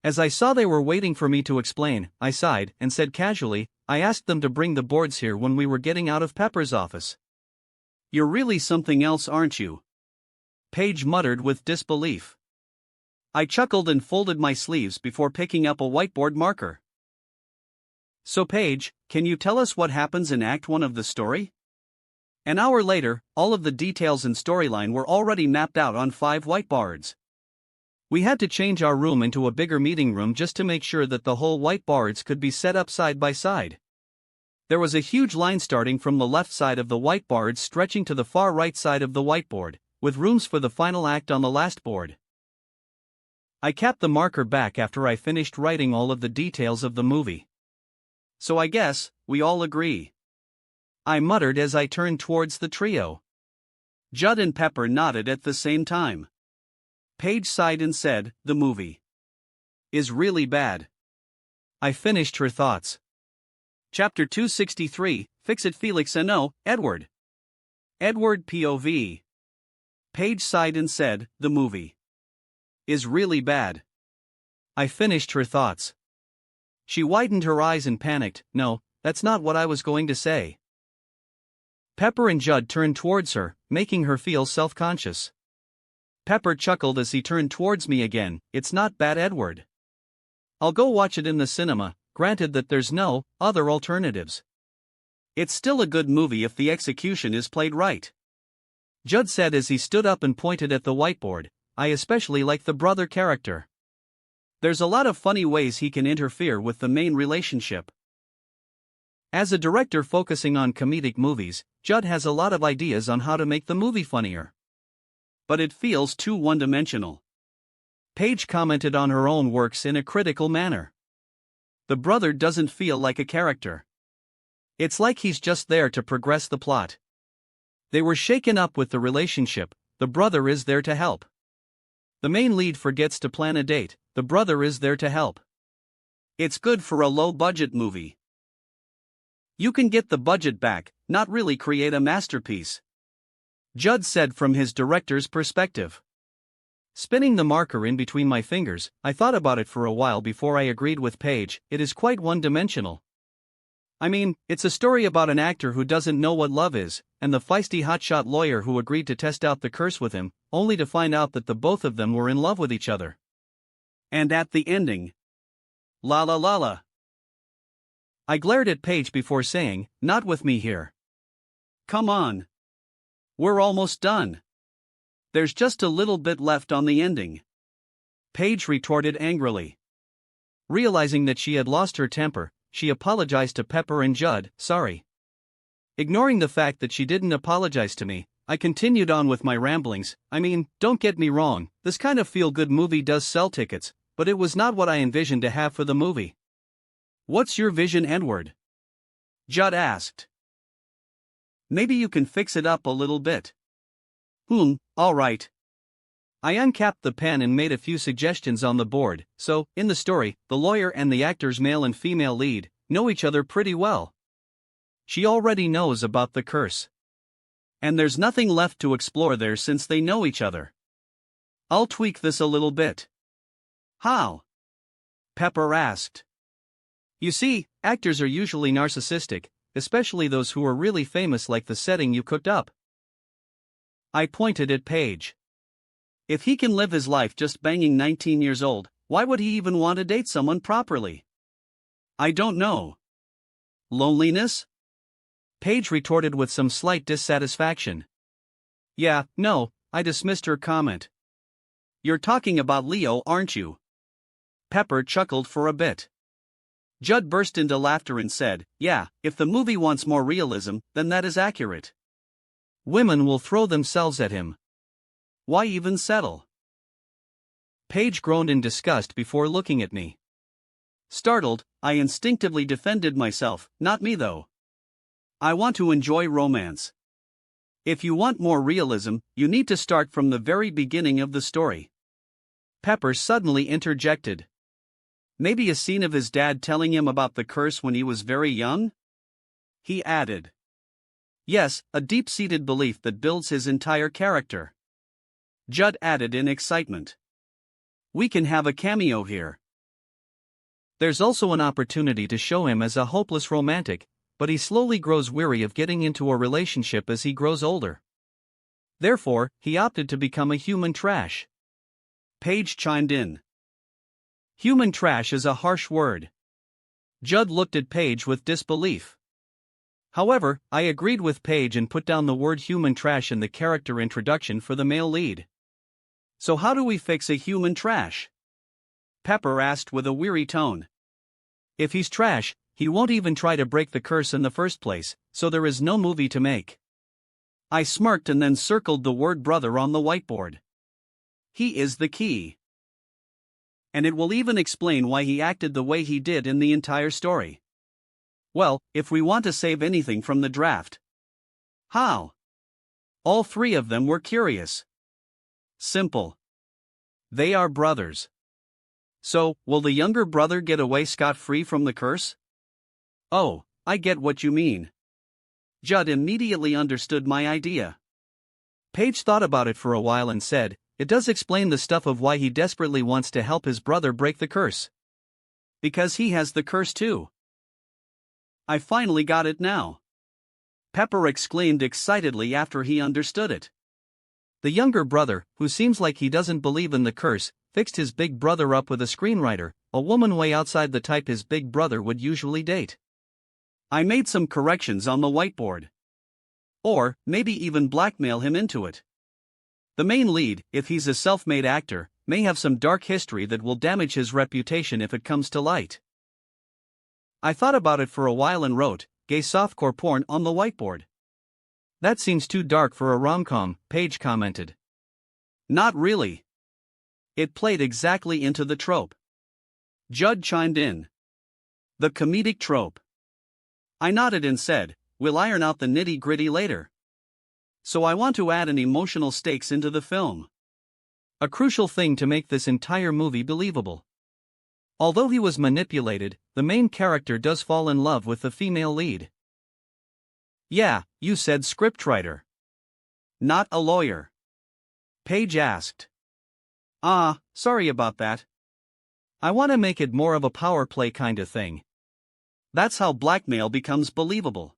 [SPEAKER 1] As I saw they were waiting for me to explain, I sighed and said casually, I asked them to bring the boards here when we were getting out of Pepper's office. You're really something else, aren't you? Paige muttered with disbelief. I chuckled and folded my sleeves before picking up a whiteboard marker. So Paige, can you tell us what happens in Act 1 of the story? An hour later, all of the details and storyline were already mapped out on 5 whiteboards. We had to change our room into a bigger meeting room just to make sure that the whole whiteboards could be set up side by side. There was a huge line starting from the left side of the whiteboard stretching to the far right side of the whiteboard, with rooms for the final act on the last board. I capped the marker back after I finished writing all of the details of the movie. So I guess, we all agree. I muttered as I turned towards the trio. Judd and Pepper nodded at the same time. Paige sighed and said, the movie is really bad. I finished her thoughts. Chapter 263, Fix It Felix and No, Edward. Edward POV. Paige sighed and said, the movie is really bad. I finished her thoughts. She widened her eyes and panicked, no, that's not what I was going to say. Pepper and Judd turned towards her, making her feel self-conscious. Pepper chuckled as he turned towards me again, it's not bad, Edward. I'll go watch it in the cinema, granted that there's no other alternatives. It's still a good movie if the execution is played right. Judd said as he stood up and pointed at the whiteboard, I especially like the brother character. There's a lot of funny ways he can interfere with the main relationship. As a director focusing on comedic movies, Judd has a lot of ideas on how to make the movie funnier. But it feels too one-dimensional. Paige commented on her own works in a critical manner. The brother doesn't feel like a character. It's like he's just there to progress the plot. They were shaken up with the relationship, the brother is there to help. The main lead forgets to plan a date, the brother is there to help. It's good for a low-budget movie. You can get the budget back, not really create a masterpiece. Judd said from his director's perspective. Spinning the marker in between my fingers, I thought about it for a while before I agreed with Paige, it is quite one-dimensional. I mean, it's a story about an actor who doesn't know what love is, and the feisty hotshot lawyer who agreed to test out the curse with him, only to find out that the both of them were in love with each other. And at the ending. La la la la. I glared at Paige before saying, not with me here. Come on. We're almost done. There's just a little bit left on the ending. Paige retorted angrily. Realizing that she had lost her temper, she apologized to Pepper and Judd, sorry. Ignoring the fact that she didn't apologize to me, I continued on with my ramblings. I mean, don't get me wrong, this kind of feel-good movie does sell tickets, but it was not what I envisioned to have for the movie. What's your vision, Edward? Judd asked. Maybe you can fix it up a little bit. All right. I uncapped the pen and made a few suggestions on the board, so, in the story, the lawyer and the actor's male and female lead know each other pretty well. She already knows about the curse. And there's nothing left to explore there since they know each other. I'll tweak this a little bit. How? Pepper asked. You see, actors are usually narcissistic, especially those who are really famous like the setting you cooked up. I pointed at Paige. If he can live his life just banging 19 years old, why would he even want to date someone properly? I don't know. Loneliness? Paige retorted with some slight dissatisfaction. Yeah, no, I dismissed her comment. You're talking about Leo, aren't you? Pepper chuckled for a bit. Judd burst into laughter and said, yeah, if the movie wants more realism, then that is accurate. Women will throw themselves at him. Why even settle? Paige groaned in disgust before looking at me. Startled, I instinctively defended myself, not me though. I want to enjoy romance. If you want more realism, you need to start from the very beginning of the story. Pepper suddenly interjected. Maybe a scene of his dad telling him about the curse when he was very young? He added. Yes, a deep-seated belief that builds his entire character. Judd added in excitement. We can have a cameo here. There's also an opportunity to show him as a hopeless romantic, but he slowly grows weary of getting into a relationship as he grows older. Therefore, he opted to become a human trash. Paige chimed in. Human trash is a harsh word. Judd looked at Paige with disbelief. However, I agreed with Paige and put down the word human trash in the character introduction for the male lead. So how do we fix a human trash? Pepper asked with a weary tone. If he's trash, he won't even try to break the curse in the first place, so there is no movie to make. I smirked and then circled the word brother on the whiteboard. He is the key. And it will even explain why he acted the way he did in the entire story. Well, if we want to save anything from the draft. How? All three of them were curious. Simple. They are brothers. So, will the younger brother get away scot-free from the curse? Oh, I get what you mean. Judd immediately understood my idea. Paige thought about it for a while and said, it does explain the stuff of why he desperately wants to help his brother break the curse. Because he has the curse too. I finally got it now. Pepper exclaimed excitedly after he understood it. The younger brother, who seems like he doesn't believe in the curse, fixed his big brother up with a screenwriter, a woman way outside the type his big brother would usually date. I made some corrections on the whiteboard. Or, maybe even blackmail him into it. The main lead, if he's a self-made actor, may have some dark history that will damage his reputation if it comes to light. I thought about it for a while and wrote, gay softcore porn on the whiteboard. That seems too dark for a rom-com, Paige commented. Not really. It played exactly into the trope. Judd chimed in. The comedic trope. I nodded and said, we'll iron out the nitty-gritty later. So I want to add an emotional stakes into the film. A crucial thing to make this entire movie believable. Although he was manipulated, the main character does fall in love with the female lead. Yeah, you said scriptwriter. Not a lawyer. Paige asked. Sorry about that. I want to make it more of a power play kind of thing. That's how blackmail becomes believable.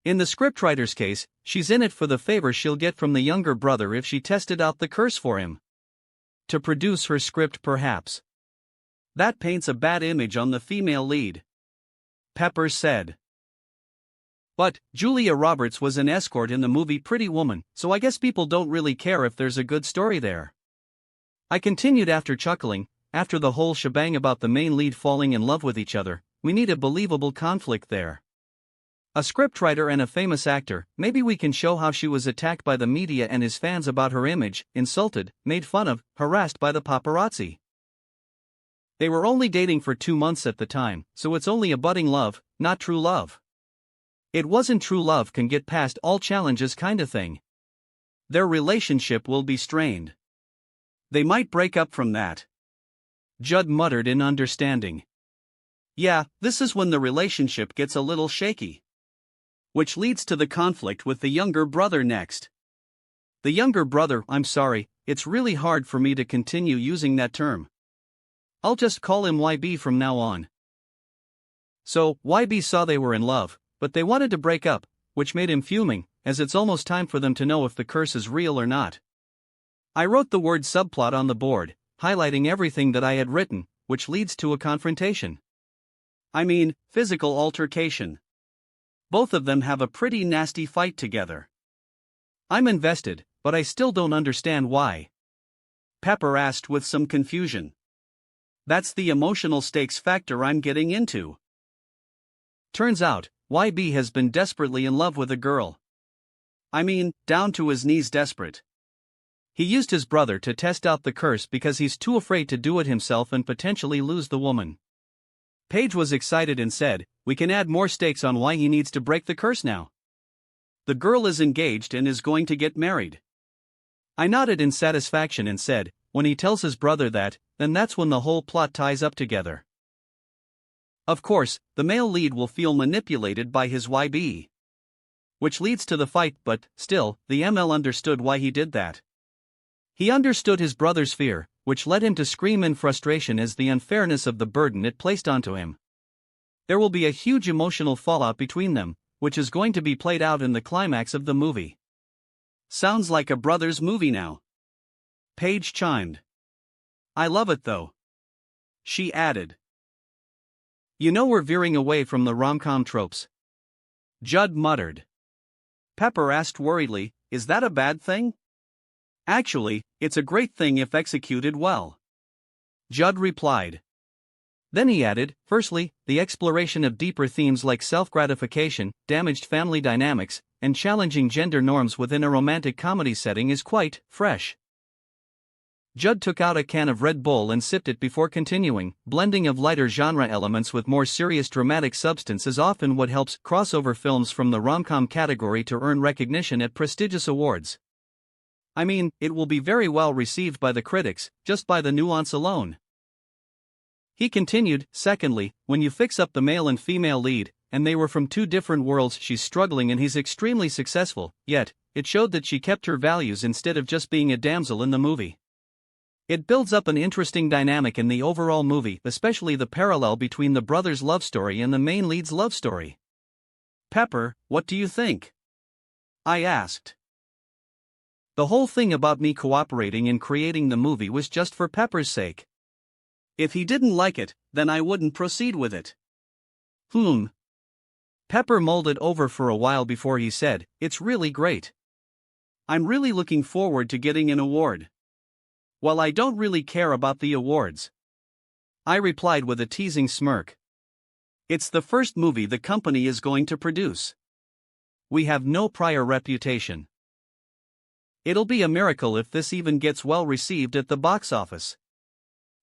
[SPEAKER 1] In the scriptwriter's case, she's in it for the favor she'll get from the younger brother if she tested out the curse for him. To produce her script perhaps. That paints a bad image on the female lead. Pepper said. But, Julia Roberts was an escort in the movie Pretty Woman, so I guess people don't really care if there's a good story there. I continued after chuckling, after the whole shebang about the main lead falling in love with each other, we need a believable conflict there. A scriptwriter and a famous actor, maybe we can show how she was attacked by the media and his fans about her image, insulted, made fun of, harassed by the paparazzi. They were only dating for 2 months at the time, so it's only a budding love, not true love. It wasn't true love can get past all challenges kind of thing. Their relationship will be strained. They might break up from that. Judd muttered in understanding. Yeah, this is when the relationship gets a little shaky. Which leads to the conflict with the younger brother next. The younger brother, I'm sorry, it's really hard for me to continue using that term. I'll just call him YB from now on. So, YB saw they were in love, but they wanted to break up, which made him fuming, as it's almost time for them to know if the curse is real or not. I wrote the word subplot on the board, highlighting everything that I had written, which leads to a confrontation. I mean, physical altercation. Both of them have a pretty nasty fight together. I'm invested, but I still don't understand why. Pepper asked with some confusion. That's the emotional stakes factor I'm getting into. Turns out, YB has been desperately in love with a girl. I mean, down to his knees desperate. He used his brother to test out the curse because he's too afraid to do it himself and potentially lose the woman. Paige was excited and said, we can add more stakes on why he needs to break the curse now. The girl is engaged and is going to get married. I nodded in satisfaction and said, when he tells his brother that, then that's when the whole plot ties up together. Of course, the male lead will feel manipulated by his YB. Which leads to the fight, but, still, the ML understood why he did that. He understood his brother's fear, which led him to scream in frustration as the unfairness of the burden it placed onto him. There will be a huge emotional fallout between them, which is going to be played out in the climax of the movie. Sounds like a brothers movie now. Paige chimed. I love it though. She added. You know we're veering away from the rom-com tropes. Judd muttered. Pepper asked worriedly, is that a bad thing? Actually, it's a great thing if executed well. Judd replied. Then he added, firstly, the exploration of deeper themes like self-gratification, damaged family dynamics, and challenging gender norms within a romantic comedy setting is quite fresh. Judd took out a can of Red Bull and sipped it before continuing. Blending of lighter genre elements with more serious dramatic substance is often what helps crossover films from the rom-com category to earn recognition at prestigious awards. I mean, it will be very well received by the critics, just by the nuance alone. He continued, secondly, when you fix up the male and female lead, and they were from two different worlds, she's struggling and he's extremely successful, yet, it showed that she kept her values instead of just being a damsel in the movie. It builds up an interesting dynamic in the overall movie, especially the parallel between the brothers' love story and the main lead's love story. Pepper, what do you think? I asked. The whole thing about me cooperating in creating the movie was just for Pepper's sake. If he didn't like it, then I wouldn't proceed with it. Pepper mulled it over for a while before he said, it's really great. I'm really looking forward to getting an award. Well, I don't really care about the awards. I replied with a teasing smirk. It's the first movie the company is going to produce. We have no prior reputation. It'll be a miracle if this even gets well received at the box office.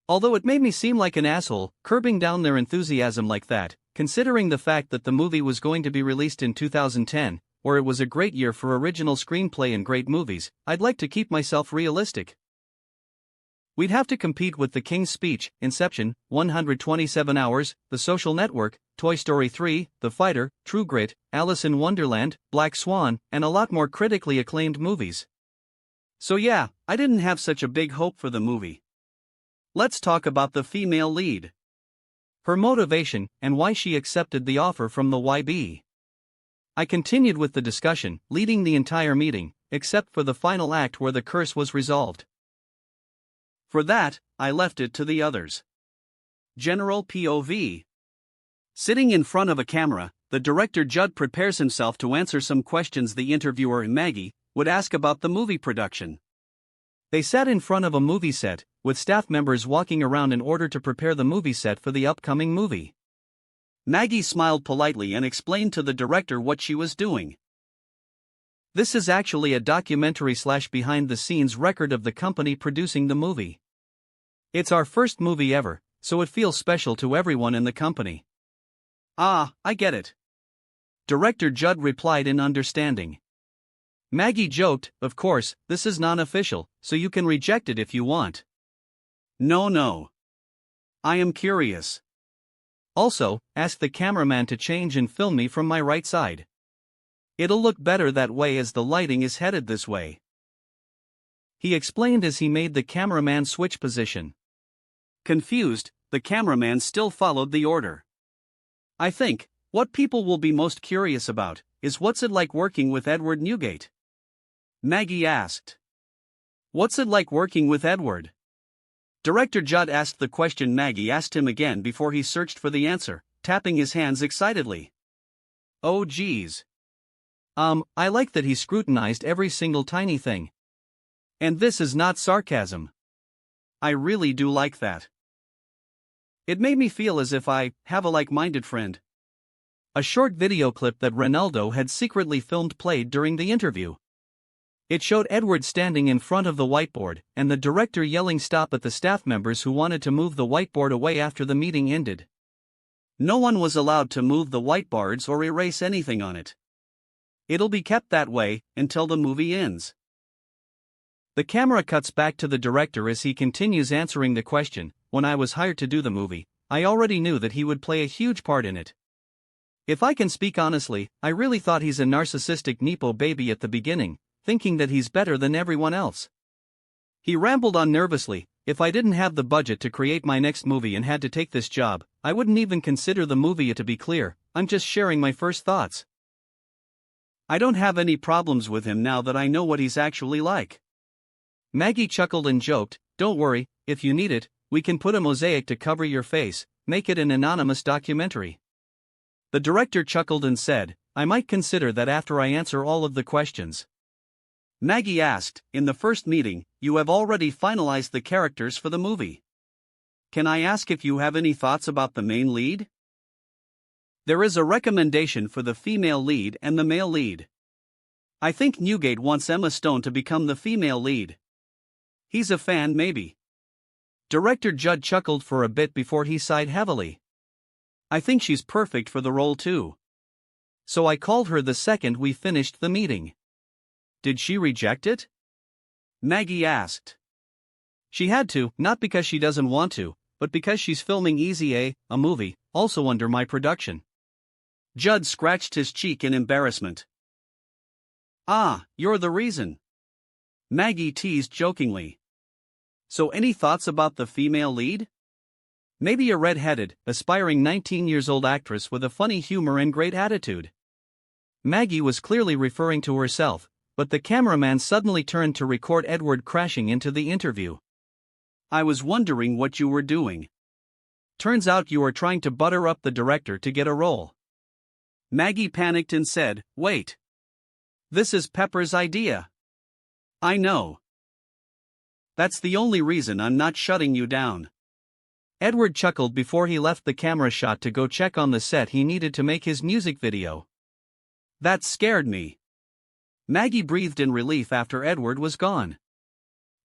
[SPEAKER 1] Although it made me seem like an asshole, curbing down their enthusiasm like that, considering the fact that the movie was going to be released in 2010, where it was a great year for original screenplay and great movies, I'd like to keep myself realistic. We'd have to compete with The King's Speech, Inception, 127 Hours, The Social Network, Toy Story 3, The Fighter, True Grit, Alice in Wonderland, Black Swan, and a lot more critically acclaimed movies. So yeah, I didn't have such a big hope for the movie. Let's talk about the female lead. Her motivation, and why she accepted the offer from the YB. I continued with the discussion, leading the entire meeting, except for the final act where the curse was resolved. For that, I left it to the others. General POV. Sitting in front of a camera, the director Judd prepares himself to answer some questions the interviewer, Maggie, would ask about the movie production. They sat in front of a movie set, with staff members walking around in order to prepare the movie set for the upcoming movie. Maggie smiled politely and explained to the director what she was doing. This is actually a documentary/behind-the-scenes record of the company producing the movie. It's our first movie ever, so it feels special to everyone in the company. Ah, I get it. Director Judd replied in understanding. Maggie joked, of course, this is non-official, so you can reject it if you want. No. I am curious. Also, ask the cameraman to change and film me from my right side. It'll look better that way as the lighting is headed this way. He explained as he made the cameraman switch position. Confused, the cameraman still followed the order. I think, what people will be most curious about, is what's it like working with Edward Newgate? Maggie asked. What's it like working with Edward? Director Judd asked the question Maggie asked him again before he searched for the answer, tapping his hands excitedly. Oh geez. I like that he scrutinized every single tiny thing. And this is not sarcasm. I really do like that. It made me feel as if I have a like-minded friend. A short video clip that Ronaldo had secretly filmed played during the interview. It showed Edward standing in front of the whiteboard, and the director yelling stop at the staff members who wanted to move the whiteboard away after the meeting ended. No one was allowed to move the whiteboards or erase anything on it. It'll be kept that way until the movie ends. The camera cuts back to the director as he continues answering the question. When I was hired to do the movie, I already knew that he would play a huge part in it. If I can speak honestly, I really thought he's a narcissistic Nepo baby at the beginning, thinking that he's better than everyone else. He rambled on nervously, if I didn't have the budget to create my next movie and had to take this job, I wouldn't even consider the movie. To be clear, I'm just sharing my first thoughts. I don't have any problems with him now that I know what he's actually like. Maggie chuckled and joked, don't worry, if you need it, we can put a mosaic to cover your face, make it an anonymous documentary. The director chuckled and said, I might consider that after I answer all of the questions. Maggie asked, in the first meeting, you have already finalized the characters for the movie. Can I ask if you have any thoughts about the main lead? There is a recommendation for the female lead and the male lead. I think Newgate wants Emma Stone to become the female lead. He's a fan, maybe. Director Judd chuckled for a bit before he sighed heavily. I think she's perfect for the role too. So I called her the second we finished the meeting. Did she reject it? Maggie asked. She had to, not because she doesn't want to, but because she's filming Easy A movie, also under my production. Judd scratched his cheek in embarrassment. Ah, you're the reason. Maggie teased jokingly. So any thoughts about the female lead? Maybe a red-headed, aspiring 19-year-old actress with a funny humor and great attitude. Maggie was clearly referring to herself, but the cameraman suddenly turned to record Edward crashing into the interview. I was wondering what you were doing. Turns out you are trying to butter up the director to get a role. Maggie panicked and said, wait. This is Pepper's idea. I know. That's the only reason I'm not shutting you down. Edward chuckled before he left the camera shot to go check on the set he needed to make his music video. That scared me. Maggie breathed in relief after Edward was gone.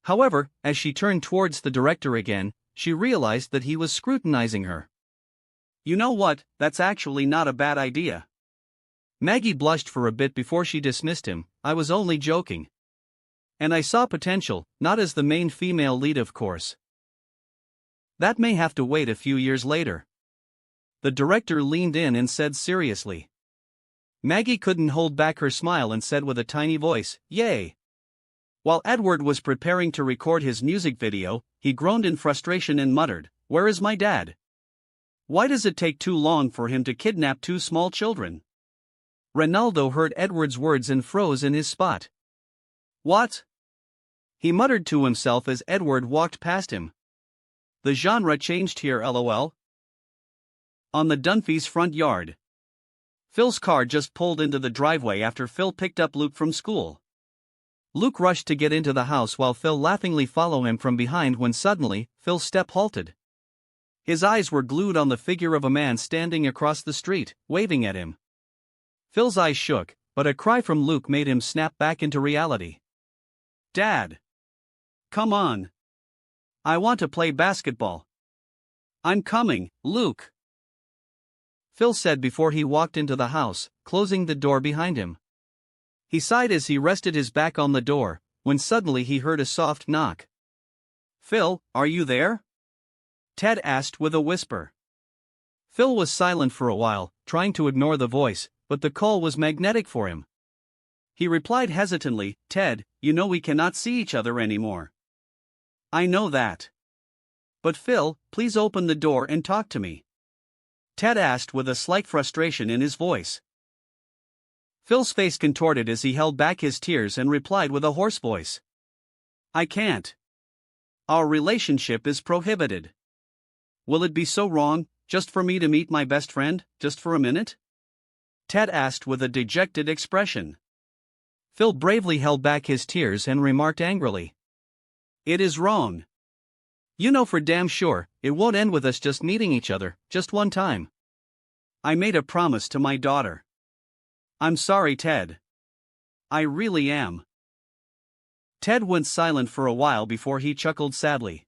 [SPEAKER 1] However, as she turned towards the director again, she realized that he was scrutinizing her. You know what, that's actually not a bad idea. Maggie blushed for a bit before she dismissed him, I was only joking. And I saw potential, not as the main female lead of course. That may have to wait a few years later. The director leaned in and said seriously. Maggie couldn't hold back her smile and said with a tiny voice, yay. While Edward was preparing to record his music video, he groaned in frustration and muttered, where is my dad? Why does it take too long for him to kidnap two small children? Ronaldo heard Edward's words and froze in his spot. What? He muttered to himself as Edward walked past him. The genre changed here, lol. On the Dunphys' front yard. Phil's car just pulled into the driveway after Phil picked up Luke from school. Luke rushed to get into the house while Phil laughingly followed him from behind when suddenly, Phil's step halted. His eyes were glued on the figure of a man standing across the street, waving at him. Phil's eyes shook, but a cry from Luke made him snap back into reality. Dad! Come on! I want to play basketball. I'm coming, Luke! Phil said before he walked into the house, closing the door behind him. He sighed as he rested his back on the door, when suddenly he heard a soft knock. Phil, are you there? Ted asked with a whisper. Phil was silent for a while, trying to ignore the voice, but the call was magnetic for him. He replied hesitantly, Ted, you know we cannot see each other anymore. I know that. But Phil, please open the door and talk to me. Ted asked with a slight frustration in his voice. Phil's face contorted as he held back his tears and replied with a hoarse voice. I can't. Our relationship is prohibited. Will it be so wrong, just for me to meet my best friend, just for a minute? Ted asked with a dejected expression. Phil bravely held back his tears and remarked angrily. It is wrong. You know for damn sure, it won't end with us just meeting each other, just one time. I made a promise to my daughter. I'm sorry, Ted. I really am. Ted went silent for a while before he chuckled sadly.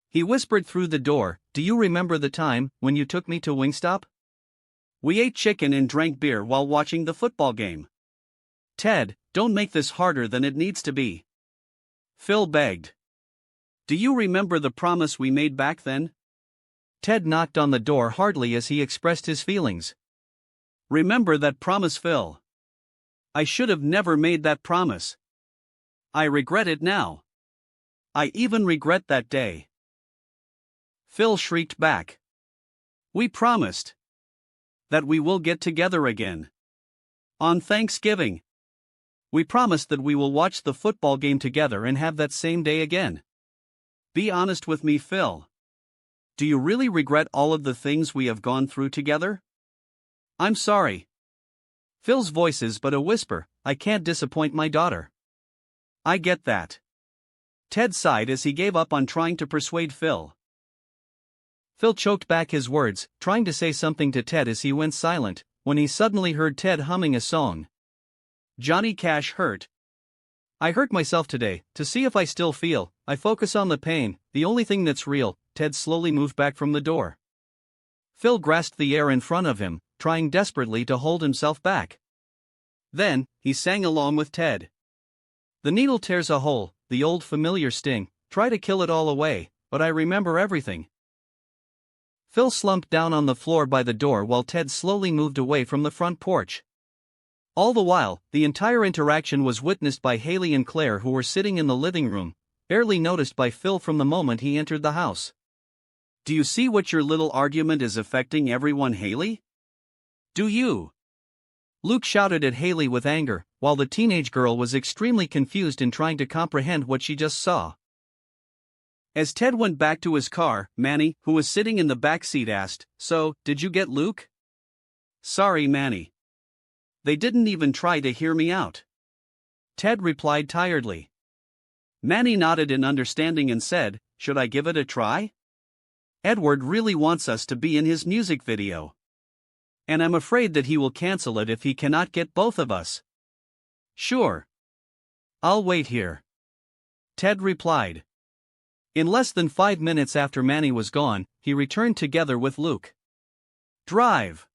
[SPEAKER 1] He whispered through the door, do you remember the time when you took me to Wingstop? We ate chicken and drank beer while watching the football game. Ted, don't make this harder than it needs to be. Phil begged. Do you remember the promise we made back then? Ted knocked on the door hardly as he expressed his feelings. Remember that promise, Phil. I should have never made that promise. I regret it now. I even regret that day." Phil shrieked back. "We promised that we will get together again on Thanksgiving. We promised that we will watch the football game together and have that same day again. Be honest with me, Phil. Do you really regret all of the things we have gone through together?" "I'm sorry." Phil's voice is but a whisper. "I can't disappoint my daughter." "I get that." Ted sighed as he gave up on trying to persuade Phil. Phil choked back his words, trying to say something to Ted as he went silent, when he suddenly heard Ted humming a song. Johnny Cash hurt. "I hurt myself today, to see if I still feel. I focus on the pain, the only thing that's real." Ted slowly moved back from the door. Phil grasped the air in front of him, trying desperately to hold himself back. Then, he sang along with Ted. "The needle tears a hole, the old familiar sting, try to kill it all away, but I remember everything." Phil slumped down on the floor by the door while Ted slowly moved away from the front porch. All the while, the entire interaction was witnessed by Haley and Claire, who were sitting in the living room, barely noticed by Phil from the moment he entered the house. "Do you see what your little argument is affecting everyone, Haley? Do you?" Luke shouted at Haley with anger, while the teenage girl was extremely confused in trying to comprehend what she just saw. As Ted went back to his car, Manny, who was sitting in the back seat, asked, "So, did you get Luke?" "Sorry, Manny. They didn't even try to hear me out," Ted replied tiredly. Manny nodded in understanding and said, "Should I give it a try? Edward really wants us to be in his music video. And I'm afraid that he will cancel it if he cannot get both of us." "Sure. I'll wait here," Ted replied. In less than 5 minutes after Manny was gone, he returned together with Luke. "Drive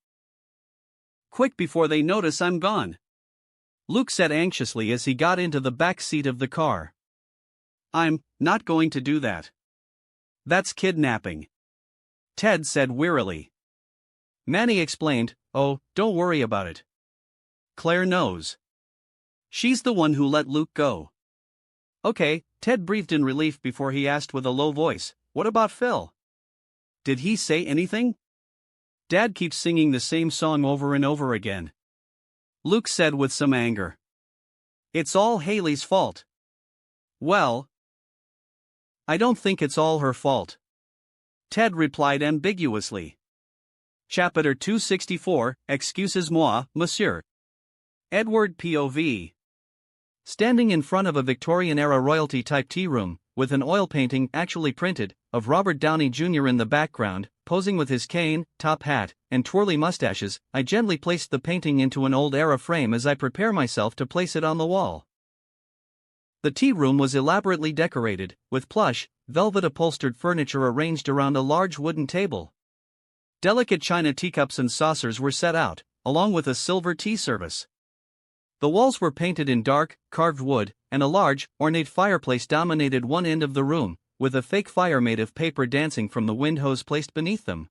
[SPEAKER 1] quick before they notice I'm gone," Luke said anxiously as he got into the back seat of the car. "I'm not going to do that. That's kidnapping," Ted said wearily. Manny explained, "Oh, don't worry about it. Claire knows. She's the one who let Luke go." "Okay," Ted breathed in relief before he asked with a low voice, "What about Phil? Did he say anything? Dad keeps singing the same song over and over again." Luke said with some anger. "It's all Haley's fault." "Well, I don't think it's all her fault," Ted replied ambiguously. Chapter 264, Excusez-moi, Monsieur. Edward POV. Standing in front of a Victorian-era royalty-type tea room, with an oil painting actually printed, of Robert Downey Jr. in the background, posing with his cane, top hat, and twirly mustaches, I gently placed the painting into an old-era frame as I prepare myself to place it on the wall. The tea room was elaborately decorated, with plush, velvet-upholstered furniture arranged around a large wooden table. Delicate china teacups and saucers were set out, along with a silver tea service. The walls were painted in dark, carved wood, and a large, ornate fireplace dominated one end of the room, with a fake fire made of paper dancing from the wind hose placed beneath them.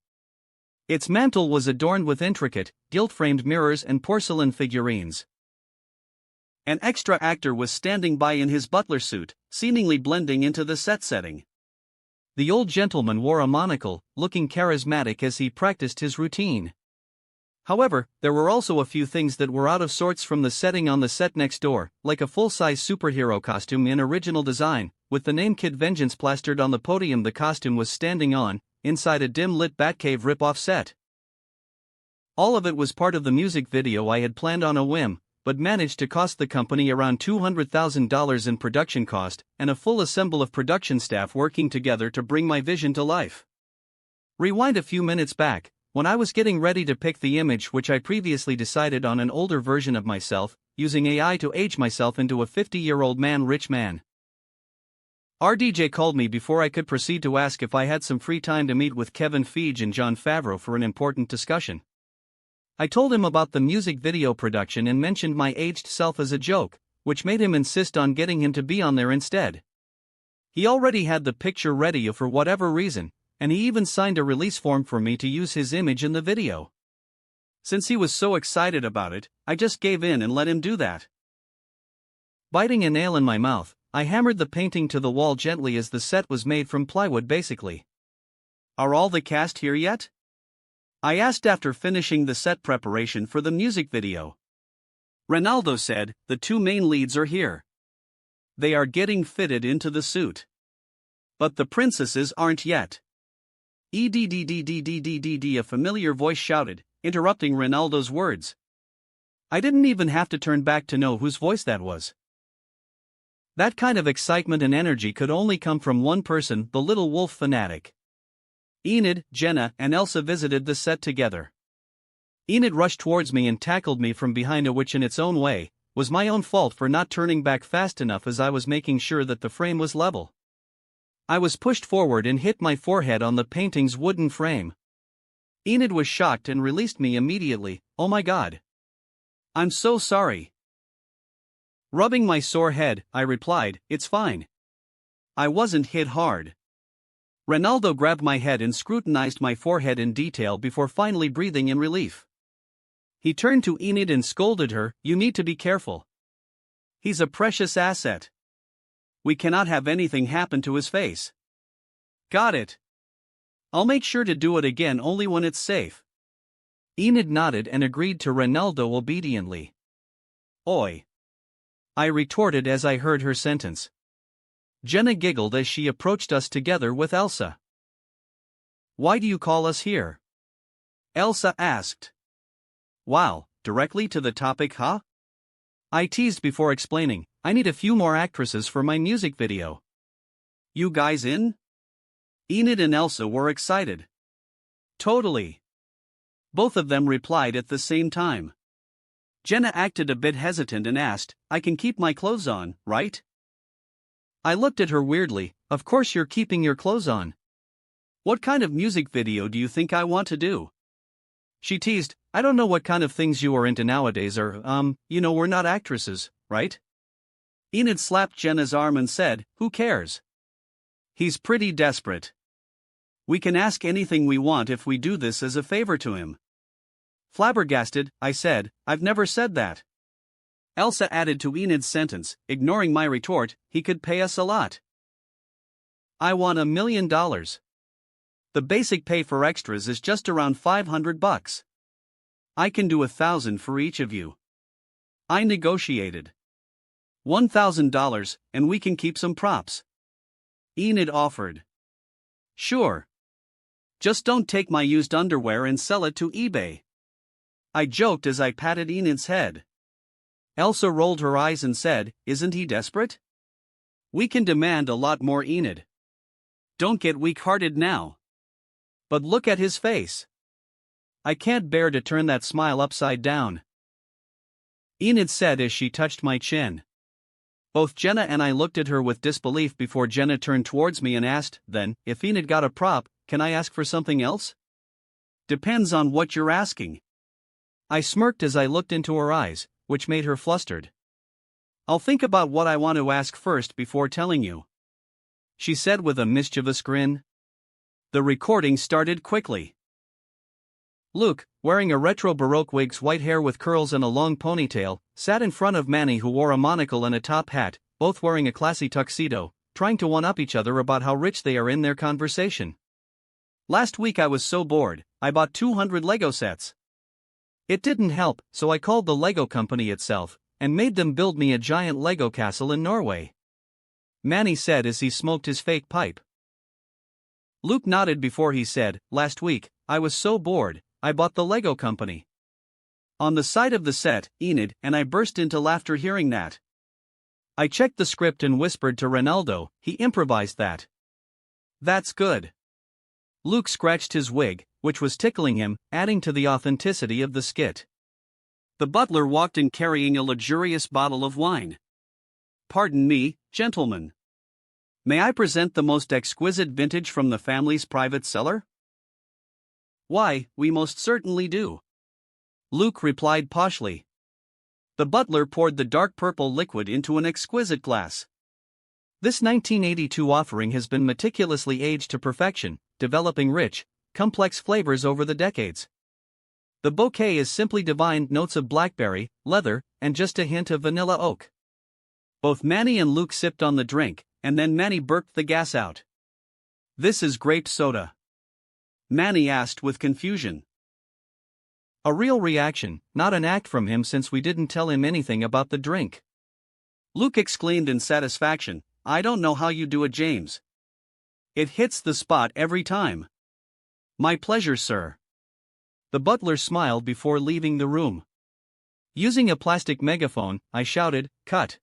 [SPEAKER 1] Its mantel was adorned with intricate, gilt-framed mirrors and porcelain figurines. An extra actor was standing by in his butler suit, seemingly blending into the set setting. The old gentleman wore a monocle, looking charismatic as he practiced his routine. However, there were also a few things that were out of sorts from the setting on the set next door, like a full-size superhero costume in original design, with the name Kid Vengeance plastered on the podium the costume was standing on, inside a dim-lit Batcave rip-off set. All of it was part of the music video I had planned on a whim, but managed to cost the company around $200,000 in production cost, and a full assemble of production staff working together to bring my vision to life. Rewind a few minutes back, when I was getting ready to pick the image which I previously decided on an older version of myself, using AI to age myself into a 50-year-old rich man. RDJ called me before I could proceed to ask if I had some free time to meet with Kevin Feige and Jon Favreau for an important discussion. I told him about the music video production and mentioned my aged self as a joke, which made him insist on getting him to be on there instead. He already had the picture ready for whatever reason, and he even signed a release form for me to use his image in the video. Since he was so excited about it, I just gave in and let him do that. Biting a nail in my mouth, I hammered the painting to the wall gently as the set was made from plywood basically. Are all the cast here yet? I asked after finishing the set preparation for the music video. Ronaldo said, the two main leads are here. They are getting fitted into the suit. But the princesses aren't yet. A familiar voice shouted, interrupting Ronaldo's words. I didn't even have to turn back to know whose voice that was. That kind of excitement and energy could only come from one person, the little wolf fanatic. Enid, Jenna, and Elsa visited the set together. Enid rushed towards me and tackled me from behind, which in its own way, was my own fault for not turning back fast enough as I was making sure that the frame was level. I was pushed forward and hit my forehead on the painting's wooden frame. Enid was shocked and released me immediately. Oh my God. I'm so sorry. Rubbing my sore head, I replied, it's fine. I wasn't hit hard. Ronaldo grabbed my head and scrutinized my forehead in detail before finally breathing in relief. He turned to Enid and scolded her, you need to be careful. He's a precious asset. We cannot have anything happen to his face. Got it. I'll make sure to do it again only when it's safe. Enid nodded and agreed to Ronaldo obediently. Oi. I retorted as I heard her sentence. Jenna giggled as she approached us together with Elsa. Why do you call us here? Elsa asked. Wow, directly to the topic, huh? I teased before explaining, I need a few more actresses for my music video. You guys in? Enid and Elsa were excited. Totally. Both of them replied at the same time. Jenna acted a bit hesitant and asked, I can keep my clothes on, right? I looked at her weirdly, of course you're keeping your clothes on. What kind of music video do you think I want to do? She teased, I don't know what kind of things you are into nowadays or, we're not actresses, right? Enid slapped Jenna's arm and said, who cares? He's pretty desperate. We can ask anything we want if we do this as a favor to him. Flabbergasted, I said, I've never said that. Elsa added to Enid's sentence, ignoring my retort, he could pay us a lot. I want $1 million. The basic pay for extras is just around $500. I can do 1,000 for each of you. I negotiated. $1,000, and we can keep some props. Enid offered. Sure. Just don't take my used underwear and sell it to eBay. I joked as I patted Enid's head. Elsa rolled her eyes and said, isn't he desperate? We can demand a lot more, Enid. Don't get weak-hearted now. But look at his face. I can't bear to turn that smile upside down. Enid said as she touched my chin. Both Jenna and I looked at her with disbelief before Jenna turned towards me and asked, then, if Enid got a prop, can I ask for something else? Depends on what you're asking. I smirked as I looked into her eyes, which made her flustered. I'll think about what I want to ask first before telling you, she said with a mischievous grin. The recording started quickly. Luke, wearing a retro Baroque wig's white hair with curls and a long ponytail, sat in front of Manny, who wore a monocle and a top hat, both wearing a classy tuxedo, trying to one-up each other about how rich they are in their conversation. Last week I was so bored, I bought 200 Lego sets. It didn't help, so I called the Lego company itself, and made them build me a giant Lego castle in Norway. Manny said as he smoked his fake pipe. Luke nodded before he said, last week, I was so bored, I bought the Lego company. On the side of the set, Enid and I burst into laughter hearing that. I checked the script and whispered to Ronaldo, he improvised that. That's good. Luke scratched his wig, which was tickling him, adding to the authenticity of the skit. The butler walked in carrying a luxurious bottle of wine. Pardon me, gentlemen. May I present the most exquisite vintage from the family's private cellar? Why, we most certainly do. Luke replied poshly. The butler poured the dark purple liquid into an exquisite glass. This 1982 offering has been meticulously aged to perfection, developing rich, complex flavors over the decades. The bouquet is simply divine, notes of blackberry, leather, and just a hint of vanilla oak. Both Manny and Luke sipped on the drink, and then Manny burped the gas out. "This is grape soda?" Manny asked with confusion. A real reaction, not an act from him since we didn't tell him anything about the drink. Luke exclaimed in satisfaction, "I don't know how you do it, James. It hits the spot every time." "My pleasure, sir." The butler smiled before leaving the room. Using a plastic megaphone, I shouted, "Cut."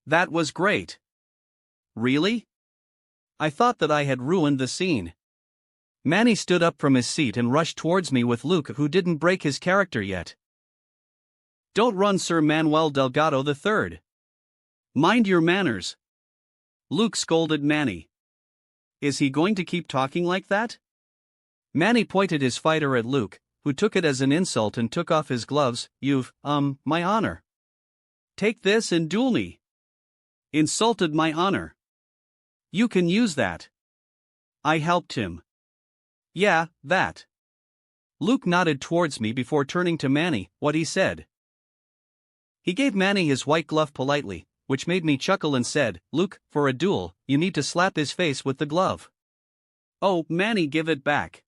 [SPEAKER 1] That was great. Really? I thought that I had ruined the scene. Manny stood up from his seat and rushed towards me with Luke, who didn't break his character yet. "Don't run, Sir Manuel Delgado III. Mind your manners." Luke scolded Manny. "Is he going to keep talking like that?" Manny pointed his fighter at Luke, who took it as an insult and took off his gloves. "You've, my honor. Take this and duel me." "Insulted my honor." "You can use that." I helped him. "Yeah, that." Luke nodded towards me before turning to Manny. "What he said?" He gave Manny his white glove politely, which made me chuckle, and said, "Luke, for a duel, you need to slap his face with the glove." "Oh, Manny, give it back."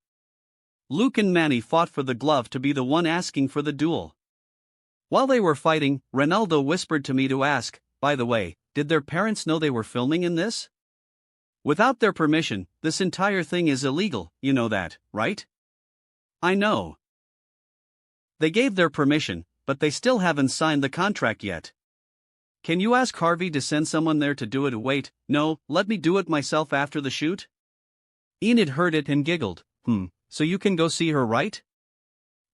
[SPEAKER 1] Luke and Manny fought for the glove to be the one asking for the duel. While they were fighting, Ronaldo whispered to me to ask, "By the way, did their parents know they were filming in this? Without their permission, this entire thing is illegal, you know that, right?" "I know." "They gave their permission, but they still haven't signed the contract yet. Can you ask Harvey to send someone there to do it?" "Wait, no, let me do it myself after the shoot." Enid heard it and giggled. So you can go see her, right?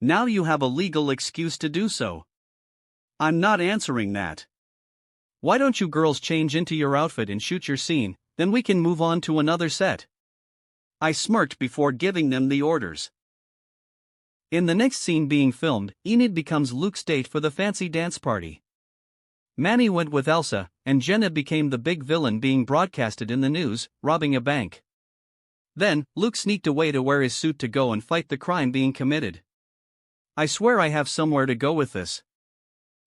[SPEAKER 1] Now you have a legal excuse to do so." "I'm not answering that." "Why don't you girls change into your outfit and shoot your scene, then we can move on to another set." I smirked before giving them the orders. In the next scene being filmed, Enid becomes Luke's date for the fancy dance party. Manny went with Elsa, and Jenna became the big villain being broadcasted in the news, robbing a bank. Then, Luke sneaked away to wear his suit to go and fight the crime being committed. I swear I have somewhere to go with this.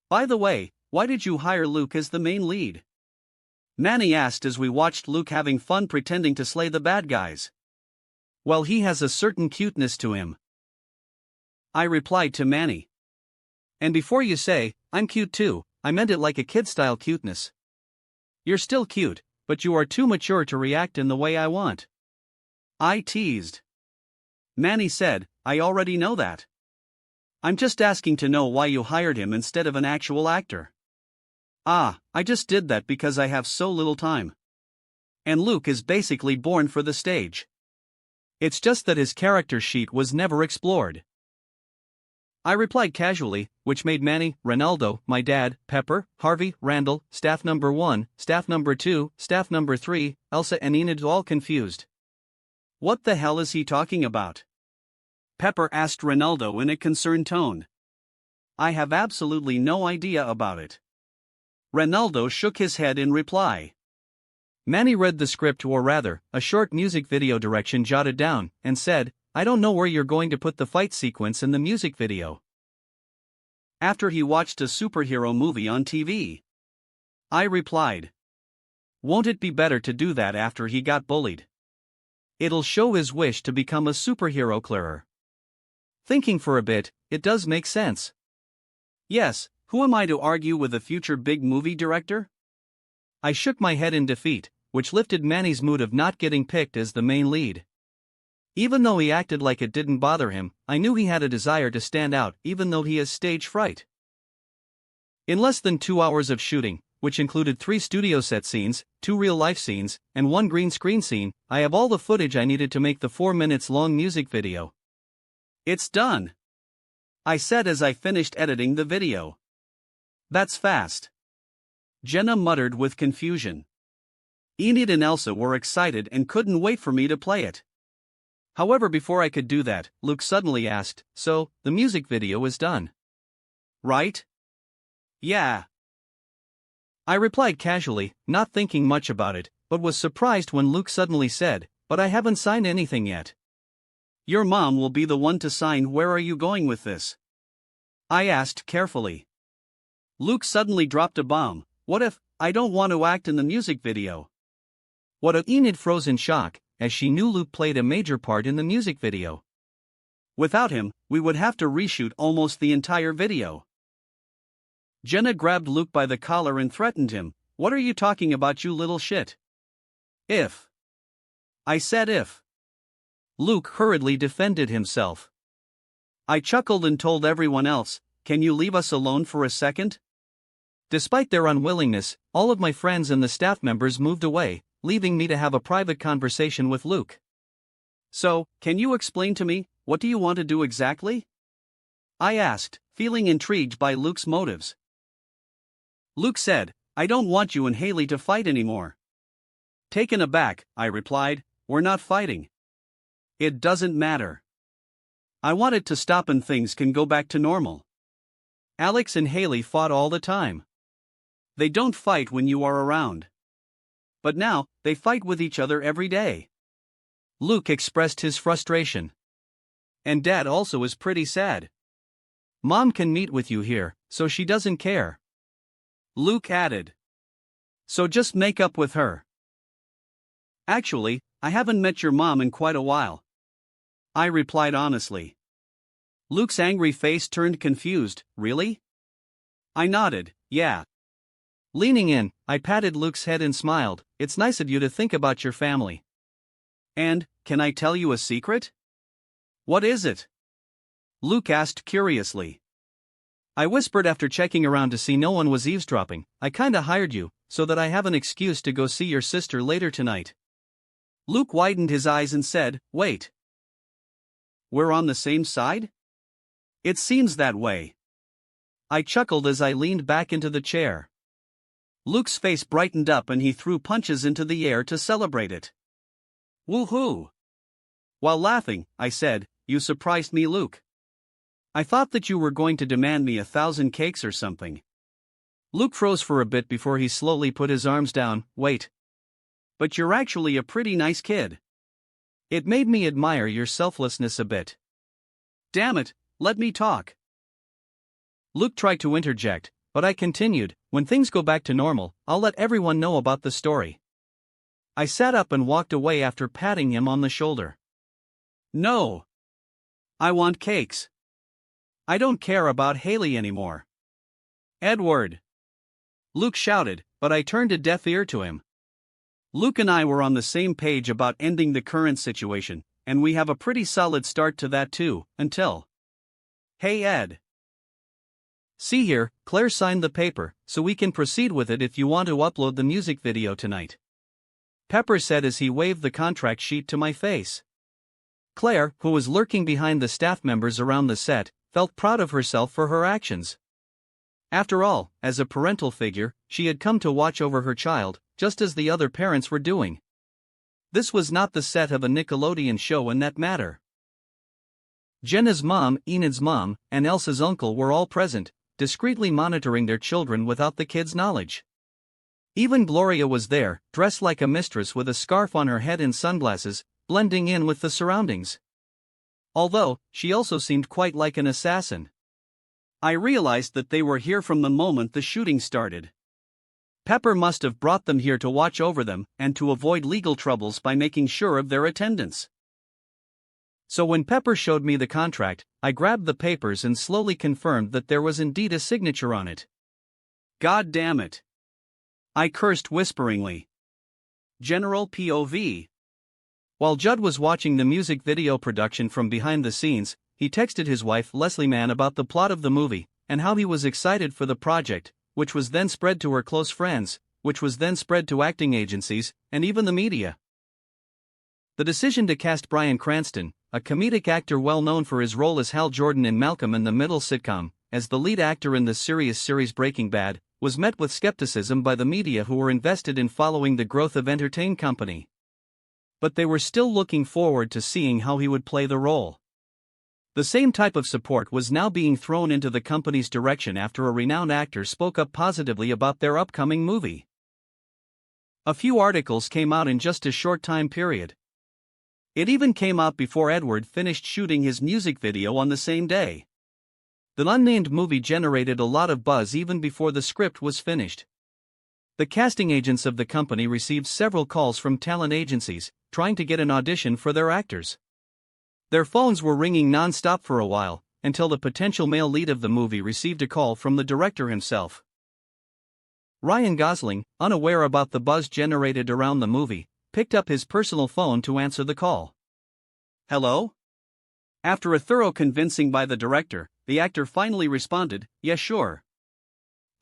[SPEAKER 1] By the way, why did you hire Luke as the main lead? Manny asked as we watched Luke having fun pretending to slay the bad guys. "Well, he has a certain cuteness to him," I replied to Manny. "And before you say, I'm cute too, I meant it like a kid-style cuteness. You're still cute, but you are too mature to react in the way I want," I teased. Manny said, "I already know that. I'm just asking to know why you hired him instead of an actual actor." I just did that because I have so little time. And Luke is basically born for the stage. It's just that his character sheet was never explored." I replied casually, which made Manny, Ronaldo, my dad, Pepper, Harvey, Randall, staff number 1, staff number 2, staff number 3, Elsa and Enid all confused. "What the hell is he talking about?" Pepper asked Ronaldo in a concerned tone. "I have absolutely no idea about it." Ronaldo shook his head in reply. Manny read the script, or rather, a short music video direction jotted down, and said, "I don't know where you're going to put the fight sequence in the music video." After he watched a superhero movie on TV. I replied, "Won't it be better to do that after he got bullied? It'll show his wish to become a superhero clearer." Thinking for a bit, it does make sense. Yes, who am I to argue with a future big movie director? I shook my head in defeat, which lifted Manny's mood of not getting picked as the main lead. Even though he acted like it didn't bother him, I knew he had a desire to stand out even though he has stage fright. In less than 2 hours of shooting, which included 3 studio set scenes, 2 real-life scenes, and 1 green screen scene, I have all the footage I needed to make the 4 minutes long music video. "It's done," I said as I finished editing the video. "That's fast," Jenna muttered with confusion. Enid and Elsa were excited and couldn't wait for me to play it. However, before I could do that, Luke suddenly asked, "So, the music video is done, right?" "Yeah." I replied casually, not thinking much about it, but was surprised when Luke suddenly said, "But I haven't signed anything yet." "Your mom will be the one to sign. Where are you going with this?" I asked carefully. Luke suddenly dropped a bomb. "What if I don't want to act in the music video. What Enid froze in shock, as she knew Luke played a major part in the music video. Without him, we would have to reshoot almost the entire video. Jenna grabbed Luke by the collar and threatened him. What are you talking about, you little shit? If. I said if. Luke hurriedly defended himself. I chuckled and told everyone else, can you leave us alone for a second? Despite their unwillingness, all of my friends and the staff members moved away, leaving me to have a private conversation with Luke. So, can you explain to me, what do you want to do exactly? I asked, feeling intrigued by Luke's motives. Luke said, I don't want you and Haley to fight anymore. Taken aback, I replied, we're not fighting. It doesn't matter. I want it to stop and things can go back to normal. Alex and Haley fought all the time. They don't fight when you are around. But now, they fight with each other every day. Luke expressed his frustration. And Dad also is pretty sad. Mom can meet with you here, so she doesn't care. Luke added. So just make up with her. Actually, I haven't met your mom in quite a while. I replied honestly. Luke's angry face turned confused. Really? I nodded, yeah. Leaning in, I patted Luke's head and smiled. It's nice of you to think about your family. And, can I tell you a secret? What is it? Luke asked curiously. I whispered after checking around to see no one was eavesdropping. I kinda hired you, so that I have an excuse to go see your sister later tonight. Luke widened his eyes and said, wait. We're on the same side? It seems that way. I chuckled as I leaned back into the chair. Luke's face brightened up and he threw punches into the air to celebrate it. Woohoo! While laughing, I said, you surprised me, Luke. I thought that you were going to demand me 1,000 cakes or something. Luke froze for a bit before he slowly put his arms down. Wait. But you're actually a pretty nice kid. It made me admire your selflessness a bit. Damn it, let me talk. Luke tried to interject, but I continued, when things go back to normal, I'll let everyone know about the story. I sat up and walked away after patting him on the shoulder. No. I want cakes. I don't care about Haley anymore. Edward! Luke shouted, but I turned a deaf ear to him. Luke and I were on the same page about ending the current situation, and we have a pretty solid start to that too, until... Hey Ed. See here, Claire signed the paper, so we can proceed with it if you want to upload the music video tonight. Pepper said as he waved the contract sheet to my face. Claire, who was lurking behind the staff members around the set, felt proud of herself for her actions. After all, as a parental figure, she had come to watch over her child, just as the other parents were doing. This was not the set of a Nickelodeon show in that matter. Jenna's mom, Enid's mom, and Elsa's uncle were all present, discreetly monitoring their children without the kids' knowledge. Even Gloria was there, dressed like a mistress with a scarf on her head and sunglasses, blending in with the surroundings. Although, she also seemed quite like an assassin. I realized that they were here from the moment the shooting started. Pepper must have brought them here to watch over them and to avoid legal troubles by making sure of their attendance. So when Pepper showed me the contract, I grabbed the papers and slowly confirmed that there was indeed a signature on it. God damn it! I cursed whisperingly. General POV. While Judd was watching the music video production from behind the scenes, he texted his wife Leslie Mann about the plot of the movie, and how he was excited for the project, which was then spread to her close friends, which was then spread to acting agencies, and even the media. The decision to cast Bryan Cranston, a comedic actor well known for his role as Hal Jordan in Malcolm in the Middle sitcom, as the lead actor in the serious series Breaking Bad, was met with skepticism by the media who were invested in following the growth of Entertain Company. But they were still looking forward to seeing how he would play the role. The same type of support was now being thrown into the company's direction after a renowned actor spoke up positively about their upcoming movie. A few articles came out in just a short time period. It even came out before Edward finished shooting his music video on the same day. The unnamed movie generated a lot of buzz even before the script was finished. The casting agents of the company received several calls from talent agencies, trying to get an audition for their actors. Their phones were ringing non-stop for a while, until the potential male lead of the movie received a call from the director himself. Ryan Gosling, unaware about the buzz generated around the movie, picked up his personal phone to answer the call. "Hello?" After a thorough convincing by the director, the actor finally responded, "Yeah, sure.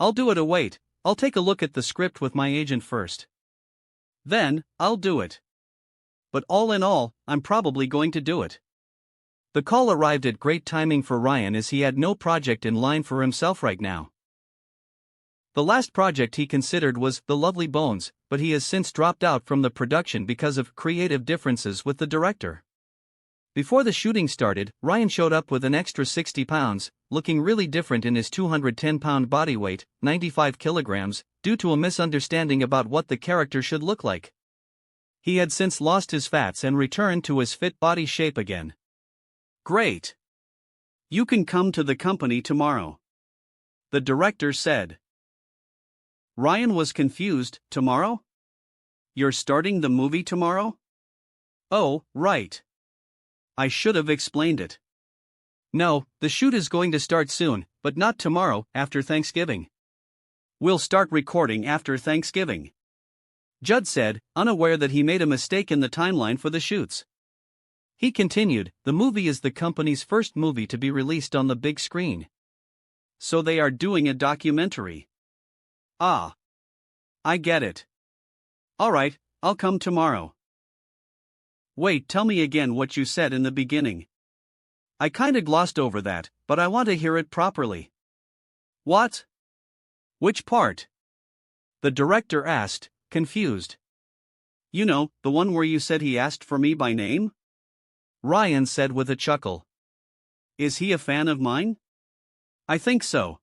[SPEAKER 1] I'll do it. Wait, I'll take a look at the script with my agent first. Then, I'll do it. But all in all, I'm probably going to do it." The call arrived at great timing for Ryan as he had no project in line for himself right now. The last project he considered was The Lovely Bones, but he has since dropped out from the production because of creative differences with the director. Before the shooting started, Ryan showed up with an extra 60 pounds, looking really different in his 210-pound body weight, 95 kilograms, due to a misunderstanding about what the character should look like. He had since lost his fats and returned to his fit body shape again. "Great. You can come to the company tomorrow," the director said. Ryan was confused. "Tomorrow? You're starting the movie tomorrow?" "Oh, right. I should have explained it. No, the shoot is going to start soon, but not tomorrow, after Thanksgiving. We'll start recording after Thanksgiving," Judd said, unaware that he made a mistake in the timeline for the shoots. He continued, "The movie is the company's first movie to be released on the big screen. So they are doing a documentary." "Ah. I get it. Alright, I'll come tomorrow." "Wait, tell me again what you said in the beginning. I kinda glossed over that, but I want to hear it properly." "What? Which part?" the director asked, confused. "You know, the one where you said he asked for me by name?" Ryan said with a chuckle. "Is he a fan of mine?" "I think so."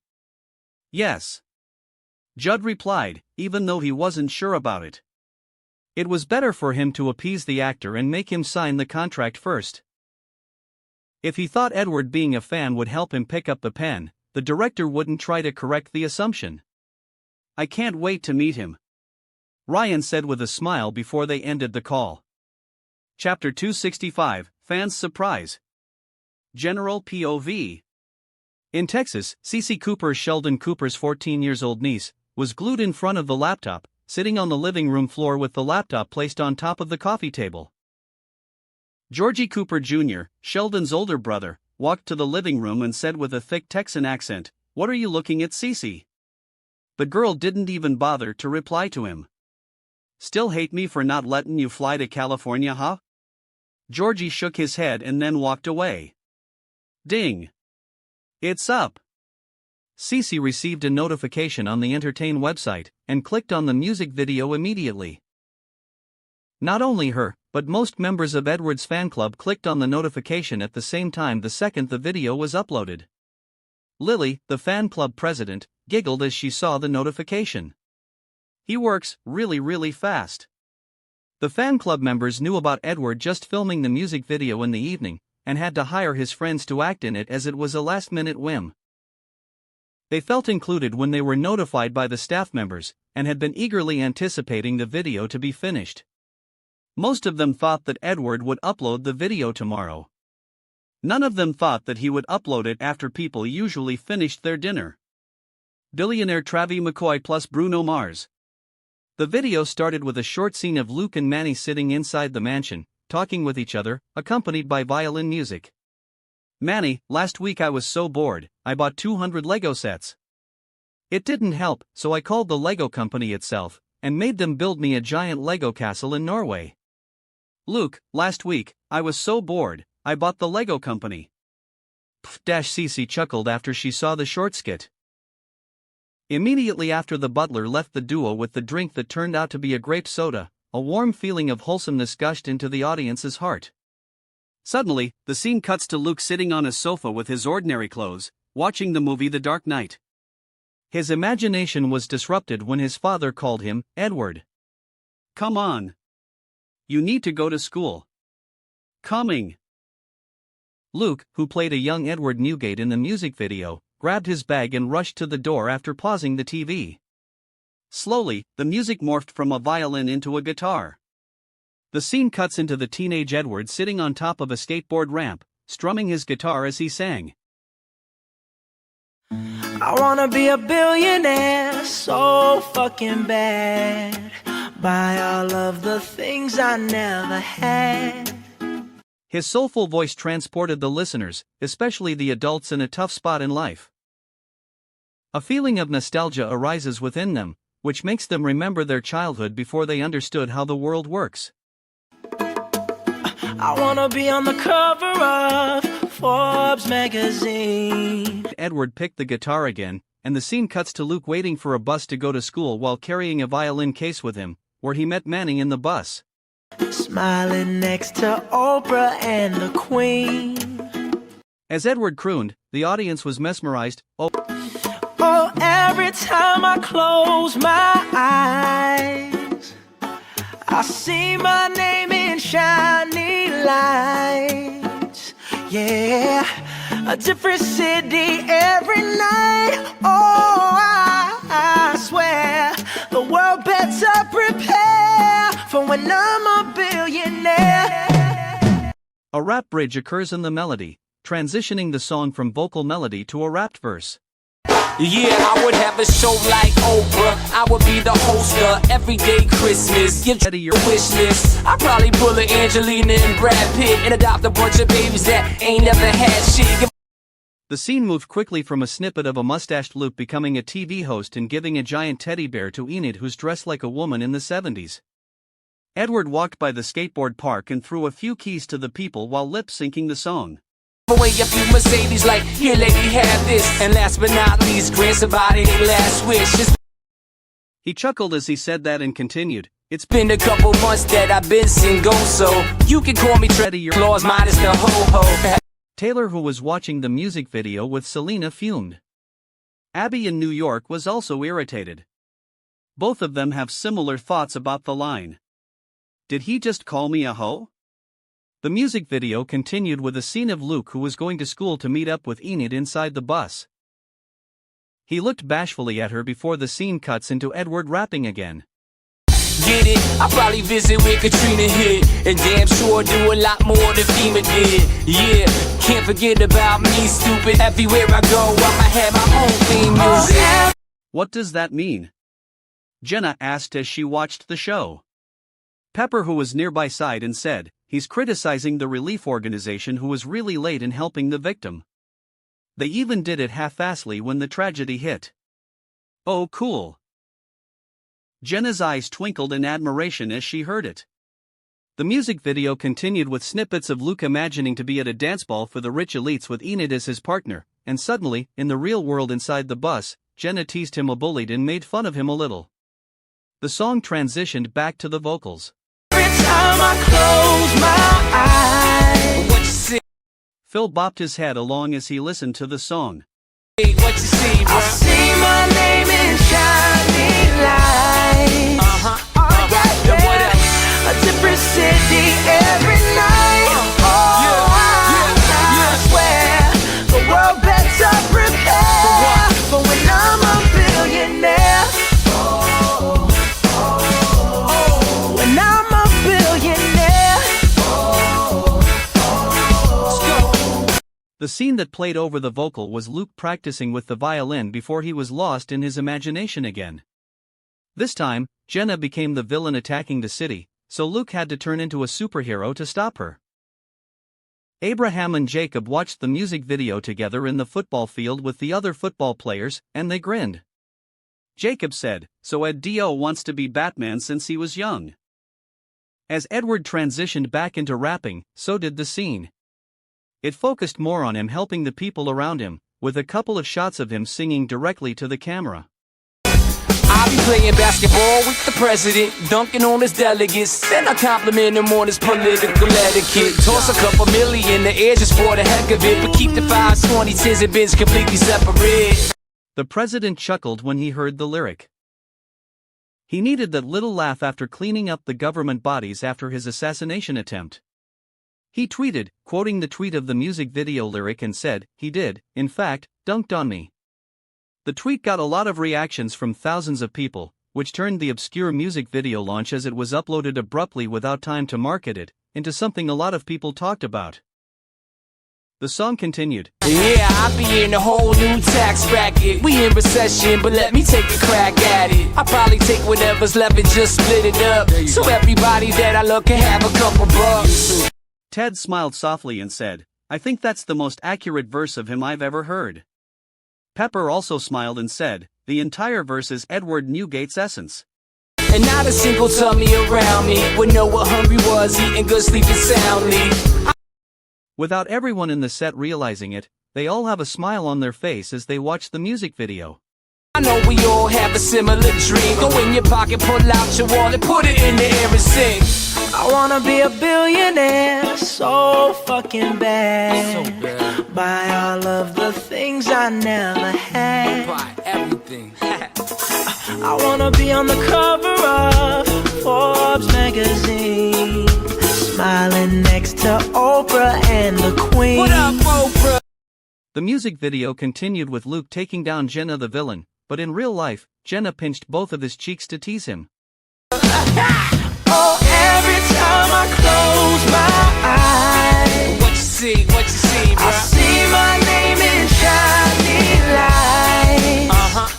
[SPEAKER 1] "Yes," Judd replied, even though he wasn't sure about it. It was better for him to appease the actor and make him sign the contract first. If he thought Edward being a fan would help him pick up the pen, the director wouldn't try to correct the assumption. "I can't wait to meet him," Ryan said with a smile before they ended the call. Chapter 265, Fans Surprise. General POV. In Texas, Cece Cooper, Sheldon Cooper's 14-year-old niece, was glued in front of the laptop, sitting on the living room floor with the laptop placed on top of the coffee table. Georgie Cooper Jr., Sheldon's older brother, walked to the living room and said with a thick Texan accent, "What are you looking at, Cece?" The girl didn't even bother to reply to him. "Still hate me for not letting you fly to California, huh?" Georgie shook his head and then walked away. Ding! It's up! Cece received a notification on the Entertain website, and clicked on the music video immediately. Not only her, but most members of Edward's fan club clicked on the notification at the same time the second the video was uploaded. Lily, the fan club president, giggled as she saw the notification. He works really fast. The fan club members knew about Edward just filming the music video in the evening, and had to hire his friends to act in it as it was a last-minute whim. They felt included when they were notified by the staff members, and had been eagerly anticipating the video to be finished. Most of them thought that Edward would upload the video tomorrow. None of them thought that he would upload it after people usually finished their dinner. Billionaire Travie McCoy plus Bruno Mars. The video started with a short scene of Luke and Manny sitting inside the mansion, talking with each other, accompanied by violin music. "Manny, last week I was so bored, I bought 200 Lego sets. It didn't help, so I called the Lego company itself, and made them build me a giant Lego castle in Norway." Luke, "Last week, I was so bored, I bought the Lego company." Cece chuckled after she saw the short skit. Immediately after the butler left the duo with the drink that turned out to be a grape soda, a warm feeling of wholesomeness gushed into the audience's heart. Suddenly, the scene cuts to Luke sitting on a sofa with his ordinary clothes, watching the movie The Dark Knight. His imagination was disrupted when his father called him, "Edward. Come on. You need to go to school. Coming." Luke, who played a young Edward Newgate in the music video, grabbed his bag and rushed to the door after pausing the TV. Slowly, the music morphed from a violin into a guitar. The scene cuts into the teenage Edward sitting on top of a skateboard ramp, strumming his guitar as he sang.
[SPEAKER 2] I wanna be a billionaire so fucking bad. Buy all of the things I never had.
[SPEAKER 1] His soulful voice transported the listeners, especially the adults in a tough spot in life. A feeling of nostalgia arises within them, which makes them remember their childhood before they understood how the world works.
[SPEAKER 2] I wanna be on the cover of Forbes magazine.
[SPEAKER 1] Edward picked the guitar again, and the scene cuts to Luke waiting for a bus to go to school while carrying a violin case with him, where he met Manning in the bus.
[SPEAKER 2] Smiling next to Oprah and the Queen.
[SPEAKER 1] As Edward crooned, the audience was mesmerized.
[SPEAKER 2] Oh, every time I close my eyes, I see my name in shiny lights. Yeah, a different city every night. Oh, I swear the world better prepare for when I'm a billionaire.
[SPEAKER 1] A rap bridge occurs in the melody, transitioning the song from vocal melody to a rapped verse.
[SPEAKER 3] Yeah, I would have a show like Oprah. I would be the host of Everyday Christmas. Give
[SPEAKER 1] Eddie your
[SPEAKER 3] wish list. I'd probably pull a Angelina and Brad Pitt and adopt a bunch of babies that ain't never had shit.
[SPEAKER 1] The scene moved quickly from a snippet of a mustached Luke becoming a TV host and giving a giant teddy bear to Enid, who's dressed like a woman in the 70s. Edward walked by the skateboard park and threw a few keys to the people while lip-syncing the song.
[SPEAKER 3] Away a few Mercedes like, here lady, have this. And last but not least, grant somebody their last wish.
[SPEAKER 1] He chuckled as he said that and continued,
[SPEAKER 3] It's been a couple months that I've been single, so you can call me Treddy, your claws minus the ho-ho.
[SPEAKER 1] Taylor, who was watching the music video with Selena, fumed. Abby in New York was also irritated. Both of them have similar thoughts about the line. Did he just call me a hoe? The music video continued with a scene of Luke, who was going to school to meet up with Enid inside the bus. He looked bashfully at her before the scene cuts into Edward rapping again.
[SPEAKER 3] Get it? I probably visit where Katrina hit, and damn sure do a lot more than FEMA did. Yeah, can't forget about me, stupid. Everywhere I go, I'ma have my own theme music.
[SPEAKER 1] What does that mean? Jenna asked as she watched the show. Pepper, who was nearby, sighed and said, he's criticizing the relief organization who was really late in helping the victim. They even did it half-assly when the tragedy hit. Oh, cool. Jenna's eyes twinkled in admiration as she heard it. The music video continued with snippets of Luke imagining to be at a dance ball for the rich elites with Enid as his partner, and suddenly, in the real world inside the bus, Jenna teased him, bullied and made fun of him a little. The song transitioned back to the vocals.
[SPEAKER 2] Every time I close my eyes.
[SPEAKER 3] What you see?
[SPEAKER 1] Phil bopped his head along as he listened to the song.
[SPEAKER 3] What you see, bro?
[SPEAKER 2] I see my name in shining lights. Oh, yeah,
[SPEAKER 3] What
[SPEAKER 2] yeah.
[SPEAKER 3] else?
[SPEAKER 2] A different city every night. Oh, I swear the world better prepare for when I'm a billionaire. When I'm a billionaire.
[SPEAKER 1] The scene that played over the vocal was Luke practicing with the violin before he was lost in his imagination again. This time, Jenna became the villain attacking the city, so Luke had to turn into a superhero to stop her. Abraham and Jacob watched the music video together in the football field with the other football players, and they grinned. Jacob said, so Ed Dio wants to be Batman since he was young. As Edward transitioned back into rapping, so did the scene. It focused more on him helping the people around him, with a couple of shots of him singing directly to the camera.
[SPEAKER 3] I'll be playing basketball with the president, dunking on his delegates. Then I compliment him on his political etiquette. Toss a couple million in the air just for the heck of it, but keep the 5s, 20s, 10s, and bins completely separate.
[SPEAKER 1] The president chuckled when he heard the lyric. He needed that little laugh after cleaning up the government bodies after his assassination attempt. He tweeted, quoting the tweet of the music video lyric, and said, he did, in fact, dunked on me. The tweet got a lot of reactions from thousands of people, which turned the obscure music video launch as it was uploaded abruptly without time to market it, into something a lot of people talked about. The song continued.
[SPEAKER 3] Yeah, I be in a whole new tax bracket. We in recession, but let me take a crack at it. I probably take whatever's left and just split it up, so everybody that I love can have a couple bucks.
[SPEAKER 1] Ted smiled softly and said, I think that's the most accurate verse of him I've ever heard. Pepper also smiled and said, the entire verse is Edward Newgate's essence.
[SPEAKER 3] And not a single tummy around me would know what hungry was, eating good, sleeping soundly.
[SPEAKER 1] Without everyone in the set realizing it, they all have a smile on their face as they watch the music video.
[SPEAKER 3] I know we all have a similar dream. Go in your pocket, pull out your wallet, put it in the air and sing.
[SPEAKER 4] I wanna be a billionaire, so fucking bad.
[SPEAKER 3] So bad.
[SPEAKER 4] Buy all of the things I never had.
[SPEAKER 3] Buy everything.
[SPEAKER 4] I wanna be on the cover of Forbes magazine, smiling next to Oprah and the Queen.
[SPEAKER 3] What up, Oprah?
[SPEAKER 1] The music video continued with Luke taking down Jenna the villain, but in real life, Jenna pinched both of his cheeks to tease him.
[SPEAKER 4] Oh, every time I close my eyes,
[SPEAKER 3] What you see, bro?
[SPEAKER 4] I see my name in shining lights.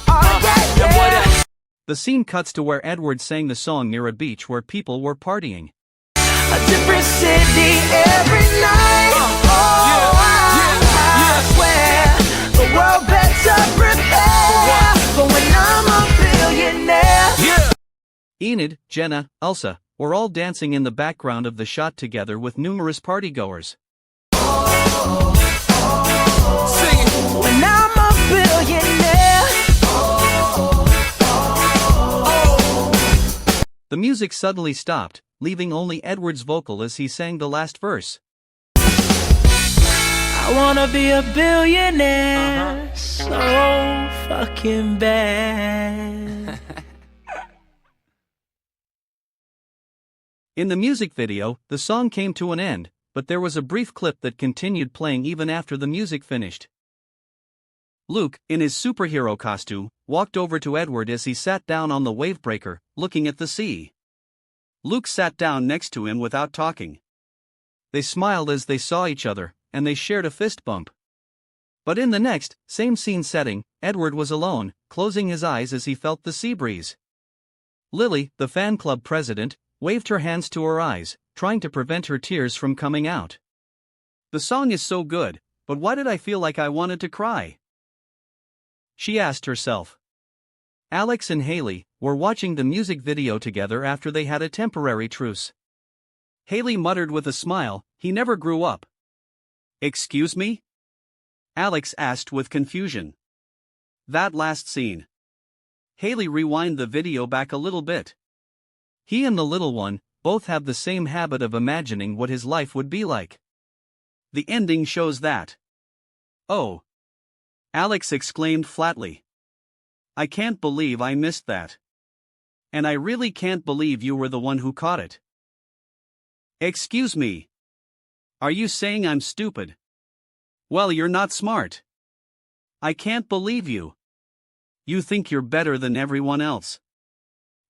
[SPEAKER 4] Oh,
[SPEAKER 3] And what else?
[SPEAKER 1] The scene cuts to where Edward sang the song near a beach where people were partying.
[SPEAKER 4] A different city every night. I swear the world better prepare for when I'm a billionaire.
[SPEAKER 3] Yeah.
[SPEAKER 1] Enid, Jenna, Elsa, were all dancing in the background of the shot together with numerous partygoers.
[SPEAKER 3] Sing it.
[SPEAKER 4] When I'm a billionaire.
[SPEAKER 1] The music suddenly stopped, leaving only Edward's vocal as he sang the last verse.
[SPEAKER 4] I wanna be a billionaire, so fucking bad.
[SPEAKER 1] In the music video, the song came to an end, but there was a brief clip that continued playing even after the music finished. Luke, in his superhero costume, walked over to Edward as he sat down on the wavebreaker, looking at the sea. Luke sat down next to him without talking. They smiled as they saw each other, and they shared a fist bump. But in the next, same scene setting, Edward was alone, closing his eyes as he felt the sea breeze. Lily, the fan club president, waved her hands to her eyes, trying to prevent her tears from coming out. The song is so good, but why did I feel like I wanted to cry? She asked herself. Alex and Haley were watching the music video together after they had a temporary truce. Haley muttered with a smile, he never grew up. Excuse me? Alex asked with confusion. That last scene. Haley rewound the video back a little bit. He and the little one both have the same habit of imagining what his life would be like. The ending shows that. Oh! Alex exclaimed flatly. I can't believe I missed that. And I really can't believe you were the one who caught it. Excuse me. Are you saying I'm stupid? Well, you're not smart. I can't believe you. You think you're better than everyone else.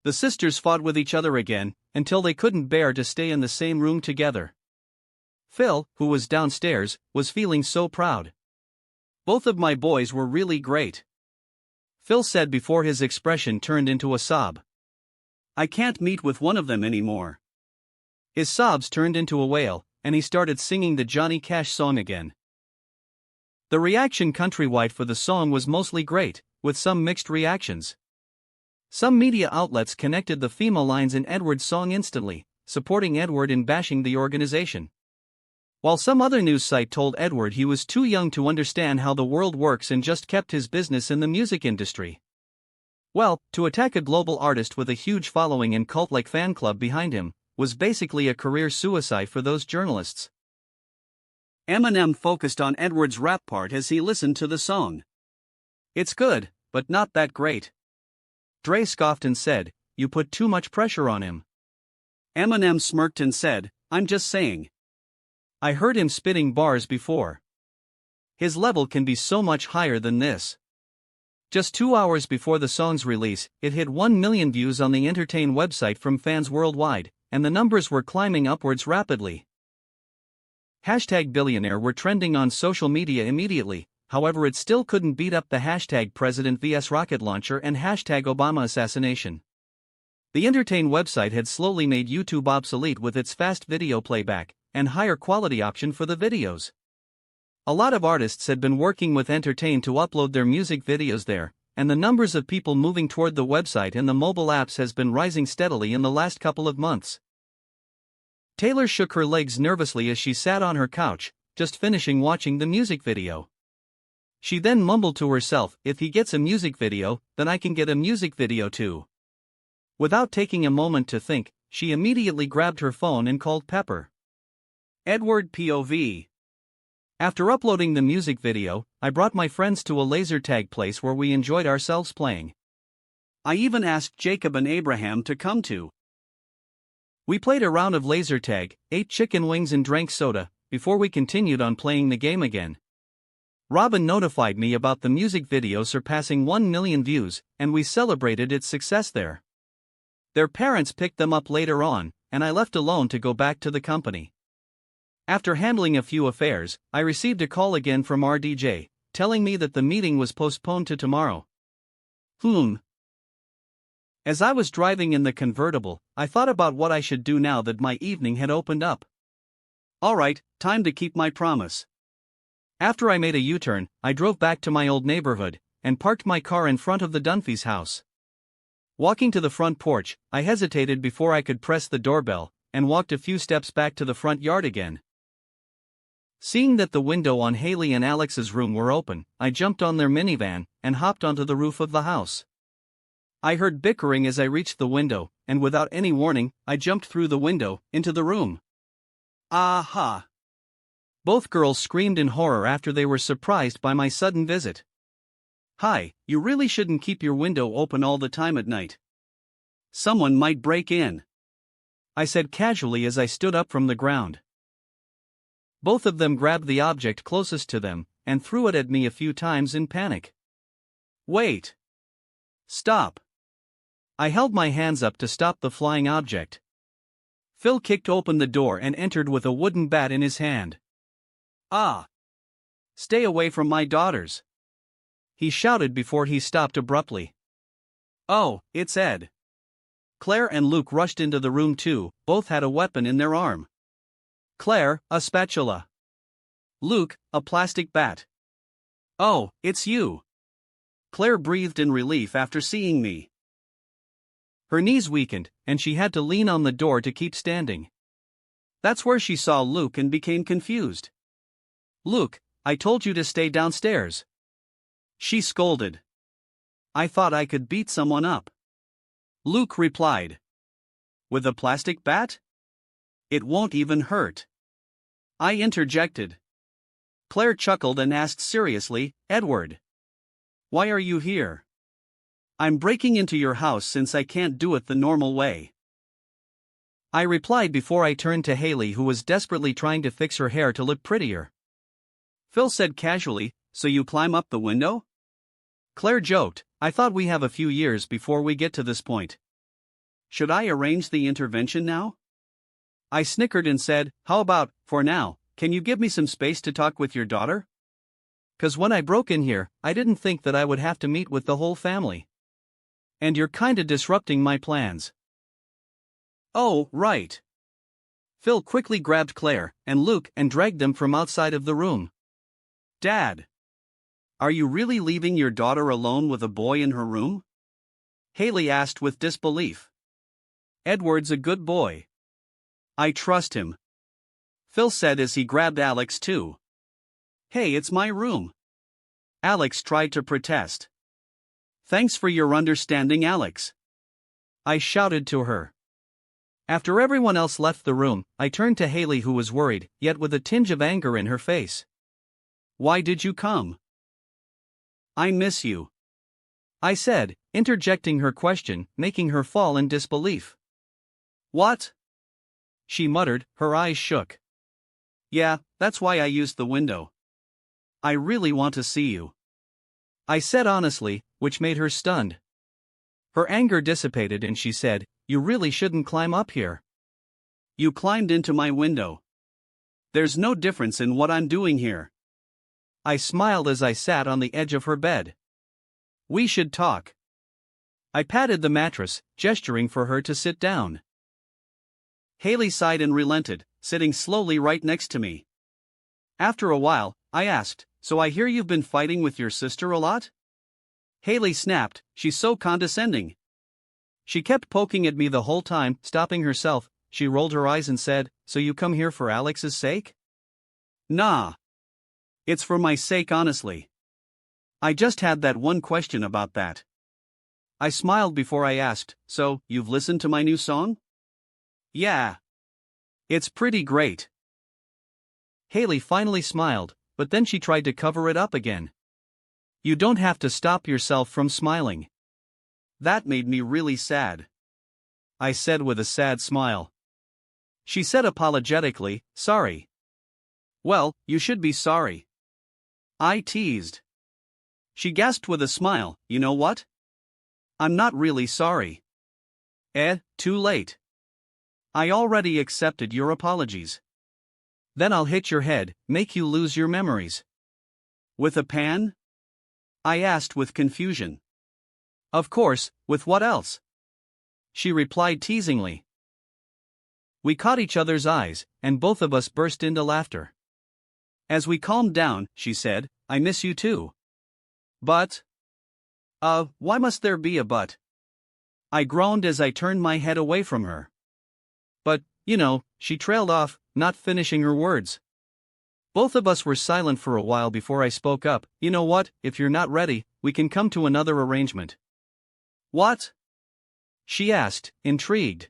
[SPEAKER 1] The sisters fought with each other again, until they couldn't bear to stay in the same room together. Phil, who was downstairs, was feeling so proud. Both of my boys were really great. Phil said before his expression turned into a sob. I can't meet with one of them anymore. His sobs turned into a wail, and he started singing the Johnny Cash song again. The reaction countrywide for the song was mostly great, with some mixed reactions. Some media outlets connected the FEMA lines in Edward's song instantly, supporting Edward in bashing the organization. While some other news site told Edward he was too young to understand how the world works and just kept his business in the music industry. Well, to attack a global artist with a huge following and cult-like fan club behind him was basically a career suicide for those journalists. Eminem focused on Edward's rap part as he listened to the song. It's good, but not that great. Dre scoffed and said, you put too much pressure on him. Eminem smirked and said, I'm just saying. I heard him spitting bars before. His level can be so much higher than this. Just 2 hours before the song's release, it hit 1 million views on the Entertain website from fans worldwide, and the numbers were climbing upwards rapidly. Hashtag billionaire were trending on social media immediately, however it still couldn't beat up the hashtag President vs rocket launcher and hashtag Obama assassination. The Entertain website had slowly made YouTube obsolete with its fast video playback and higher quality option for the videos. A lot of artists had been working with Entertain to upload their music videos there, and the numbers of people moving toward the website and the mobile apps has been rising steadily in the last couple of months. Taylor shook her legs nervously as she sat on her couch, just finishing watching the music video. She then mumbled to herself, "If he gets a music video, then I can get a music video too." Without taking a moment to think, she immediately grabbed her phone and called Pepper. Edward POV. After uploading the music video, I brought my friends to a laser tag place where we enjoyed ourselves playing. I even asked Jacob and Abraham to come too. We played a round of laser tag, ate chicken wings and drank soda, before we continued on playing the game again. Robin notified me about the music video surpassing 1 million views, and we celebrated its success there. Their parents picked them up later on, and I left alone to go back to the company. After handling a few affairs, I received a call again from RDJ, telling me that the meeting was postponed to tomorrow. As I was driving in the convertible, I thought about what I should do now that my evening had opened up. Alright, time to keep my promise. After I made a U-turn, I drove back to my old neighborhood, and parked my car in front of the Dunphys' house. Walking to the front porch, I hesitated before I could press the doorbell, and walked a few steps back to the front yard again. Seeing that the window on Haley and Alex's room were open, I jumped on their minivan, and hopped onto the roof of the house. I heard bickering as I reached the window, and without any warning, I jumped through the window, into the room. Aha! Both girls screamed in horror after they were surprised by my sudden visit. Hi, you really shouldn't keep your window open all the time at night. Someone might break in, I said casually as I stood up from the ground. Both of them grabbed the object closest to them, and threw it at me a few times in panic. Wait! Stop! I held my hands up to stop the flying object. Phil kicked open the door and entered with a wooden bat in his hand. Ah! Stay away from my daughters! He shouted before he stopped abruptly. Oh, it's Ed. Claire and Luke rushed into the room too, both had a weapon in their arm. Claire, a spatula. Luke, a plastic bat. Oh, it's you. Claire breathed in relief after seeing me. Her knees weakened, and she had to lean on the door to keep standing. That's where she saw Luke and became confused. Luke, I told you to stay downstairs. She scolded. I thought I could beat someone up. Luke replied. With a plastic bat? It won't even hurt. I interjected. Claire chuckled and asked seriously, Edward, why are you here? I'm breaking into your house since I can't do it the normal way. I replied before I turned to Haley, who was desperately trying to fix her hair to look prettier. Phil said casually, so you climb up the window? Claire joked, I thought we have a few years before we get to this point. Should I arrange the intervention now? I snickered and said, how about, for now, can you give me some space to talk with your daughter? 'Cause when I broke in here, I didn't think that I would have to meet with the whole family. And you're kinda disrupting my plans. Oh, right. Phil quickly grabbed Claire and Luke and dragged them from outside of the room. Dad! Are you really leaving your daughter alone with a boy in her room? Haley asked with disbelief. Edward's a good boy. I trust him. Phil said as he grabbed Alex too. Hey, it's my room. Alex tried to protest. Thanks for your understanding, Alex. I shouted to her. After everyone else left the room, I turned to Haley, who was worried, yet with a tinge of anger in her face. Why did you come? I miss you, I said, interjecting her question, making her fall in disbelief. What? She muttered, her eyes shook. Yeah, that's why I used the window. I really want to see you. I said honestly, which made her stunned. Her anger dissipated and she said, "You really shouldn't climb up here. You climbed into my window. There's no difference in what I'm doing here." I smiled as I sat on the edge of her bed. "We should talk." I patted the mattress, gesturing for her to sit down. Haley sighed and relented, sitting slowly right next to me. After a while, I asked, "So I hear you've been fighting with your sister a lot?" Haley snapped, "She's so condescending. She kept poking at me the whole time." Stopping herself, she rolled her eyes and said, "So you come here for Alex's sake?" "Nah. It's for my sake, honestly. I just had that one question about that." I smiled before I asked, "So, you've listened to my new song?" "Yeah. It's pretty great." Haley finally smiled, but then she tried to cover it up again. "You don't have to stop yourself from smiling." That made me really sad. I said with a sad smile. She said apologetically, "Sorry." "Well, you should be sorry." I teased. She gasped with a smile, "You know what? I'm not really sorry." Too late. I already accepted your apologies. Then I'll hit your head, make you lose your memories. With a pan? I asked with confusion. Of course, with what else? She replied teasingly. We caught each other's eyes, and both of us burst into laughter. As we calmed down, she said, "I miss you too." But? Why must there be a but? I groaned as I turned my head away from her. But, she trailed off, not finishing her words. Both of us were silent for a while before I spoke up. "You know what, if you're not ready, we can come to another arrangement." "What?" she asked, intrigued.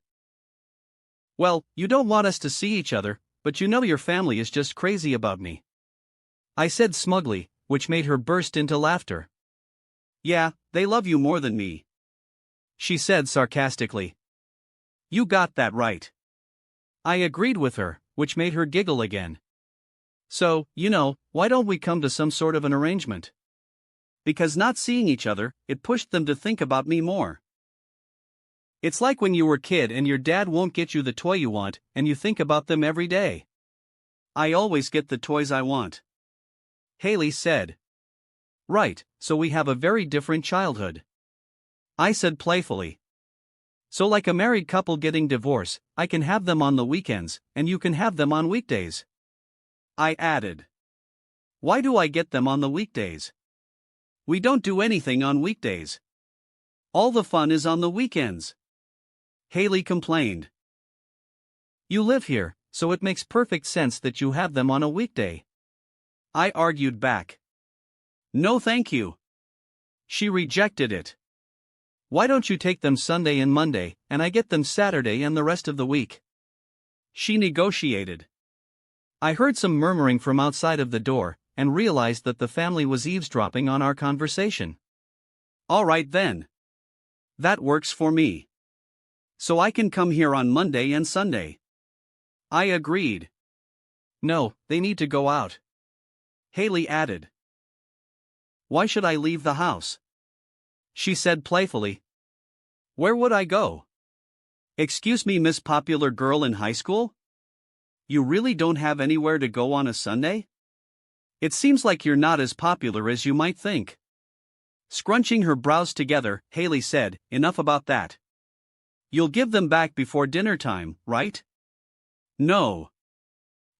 [SPEAKER 1] "Well, you don't want us to see each other, but your family is just crazy about me," I said smugly, which made her burst into laughter. "Yeah, they love you more than me," she said sarcastically. "You got that right." I agreed with her, which made her giggle again. "So, why don't we come to some sort of an arrangement?" Because not seeing each other, it pushed them to think about me more. It's like when you were a kid and your dad won't get you the toy you want, and you think about them every day. I always get the toys I want. Haley said. Right, so we have a very different childhood. I said playfully. So like a married couple getting divorced, I can have them on the weekends, and you can have them on weekdays. I added. Why do I get them on the weekdays? We don't do anything on weekdays. All the fun is on the weekends. Haley complained. You live here, so it makes perfect sense that you have them on a weekday. I argued back. No thank you. She rejected it. Why don't you take them Sunday and Monday, and I get them Saturday and the rest of the week? She negotiated. I heard some murmuring from outside of the door, and realized that the family was eavesdropping on our conversation. All right then. That works for me. So I can come here on Monday and Sunday. I agreed. No, they need to go out. Haley added. Why should I leave the house? She said playfully. Where would I go? Excuse me, Miss Popular Girl in high school? You really don't have anywhere to go on a Sunday? It seems like you're not as popular as you might think. Scrunching her brows together, Haley said, Enough about that. You'll give them back before dinner time, right? No.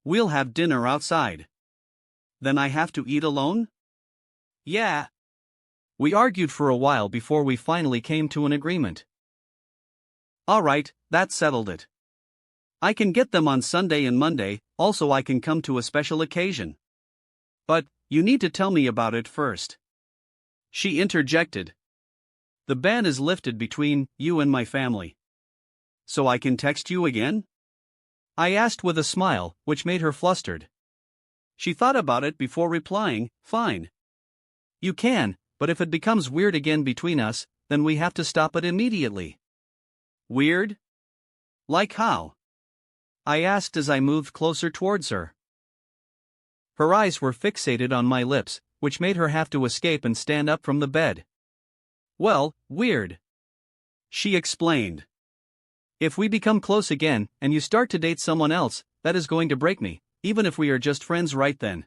[SPEAKER 1] We'll have dinner outside. Then I have to eat alone? Yeah. We argued for a while before we finally came to an agreement. All right, that settled it. I can get them on Sunday and Monday, also I can come to a special occasion. But, you need to tell me about it first. She interjected. The ban is lifted between you and my family. So I can text you again? I asked with a smile, which made her flustered. She thought about it before replying, Fine. You can, but if it becomes weird again between us, then we have to stop it immediately. Weird? Like how? I asked as I moved closer towards her. Her eyes were fixated on my lips, which made her have to escape and stand up from the bed. Well, weird. She explained. If we become close again, and you start to date someone else, that is going to break me, even if we are just friends right then.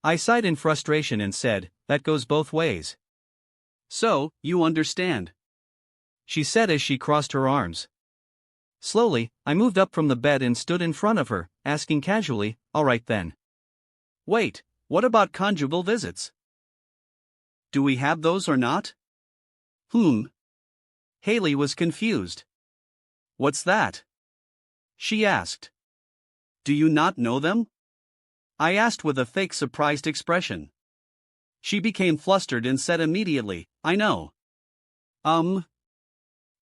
[SPEAKER 1] I sighed in frustration and said, that goes both ways. So, you understand. She said as she crossed her arms. Slowly, I moved up from the bed and stood in front of her, asking casually, all right then. Wait, what about conjugal visits? Do we have those or not? Haley was confused. What's that? She asked. Do you not know them? I asked with a fake surprised expression. She became flustered and said immediately, I know.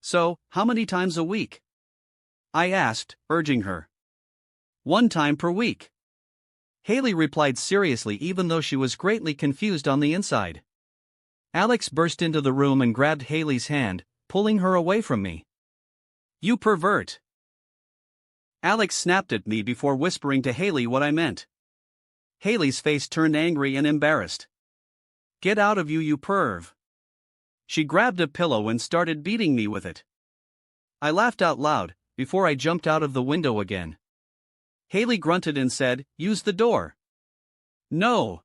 [SPEAKER 1] So, how many times a week? I asked, urging her. 1 time per week. Haley replied seriously even though she was greatly confused on the inside. Alex burst into the room and grabbed Haley's hand, pulling her away from me. You pervert! Alex snapped at me before whispering to Haley what I meant. Haley's face turned angry and embarrassed. Get out of you perv! She grabbed a pillow and started beating me with it. I laughed out loud, before I jumped out of the window again. Haley grunted and said, use the door. No!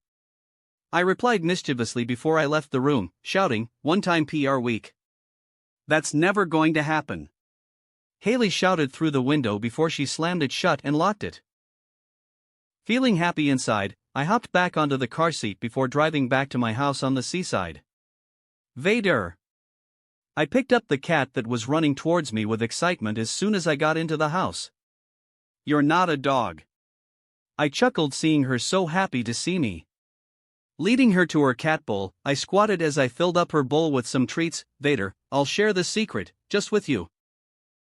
[SPEAKER 1] I replied mischievously before I left the room, shouting, 1 time per week. That's never going to happen. Haley shouted through the window before she slammed it shut and locked it. Feeling happy inside, I hopped back onto the car seat before driving back to my house on the seaside. Vader! I picked up the cat that was running towards me with excitement as soon as I got into the house. You're not a dog. I chuckled seeing her so happy to see me. Leading her to her cat bowl, I squatted as I filled up her bowl with some treats. Vader, I'll share the secret, just with you.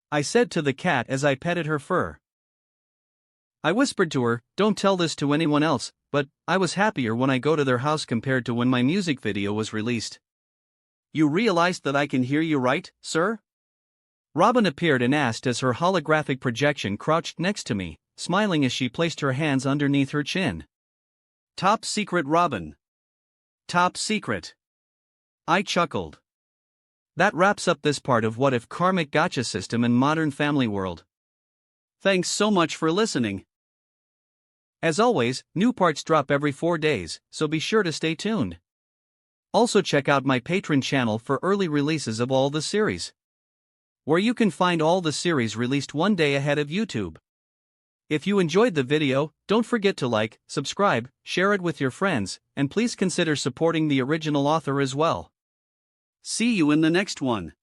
[SPEAKER 1] I said to the cat as I petted her fur. I whispered to her, don't tell this to anyone else, but I was happier when I go to their house compared to when my music video was released. You realized that I can hear you right, sir? Robin appeared and asked as her holographic projection crouched next to me, smiling as she placed her hands underneath her chin. Top secret, Robin. Top secret. I chuckled. That wraps up this part of What If Karmic Gacha System in Modern Family World. Thanks so much for listening. As always, new parts drop every 4 days, so be sure to stay tuned. Also check out my Patreon channel for early releases of all the series, where you can find all the series released 1 day ahead of YouTube. If you enjoyed the video, don't forget to like, subscribe, share it with your friends, and please consider supporting the original author as well. See you in the next one.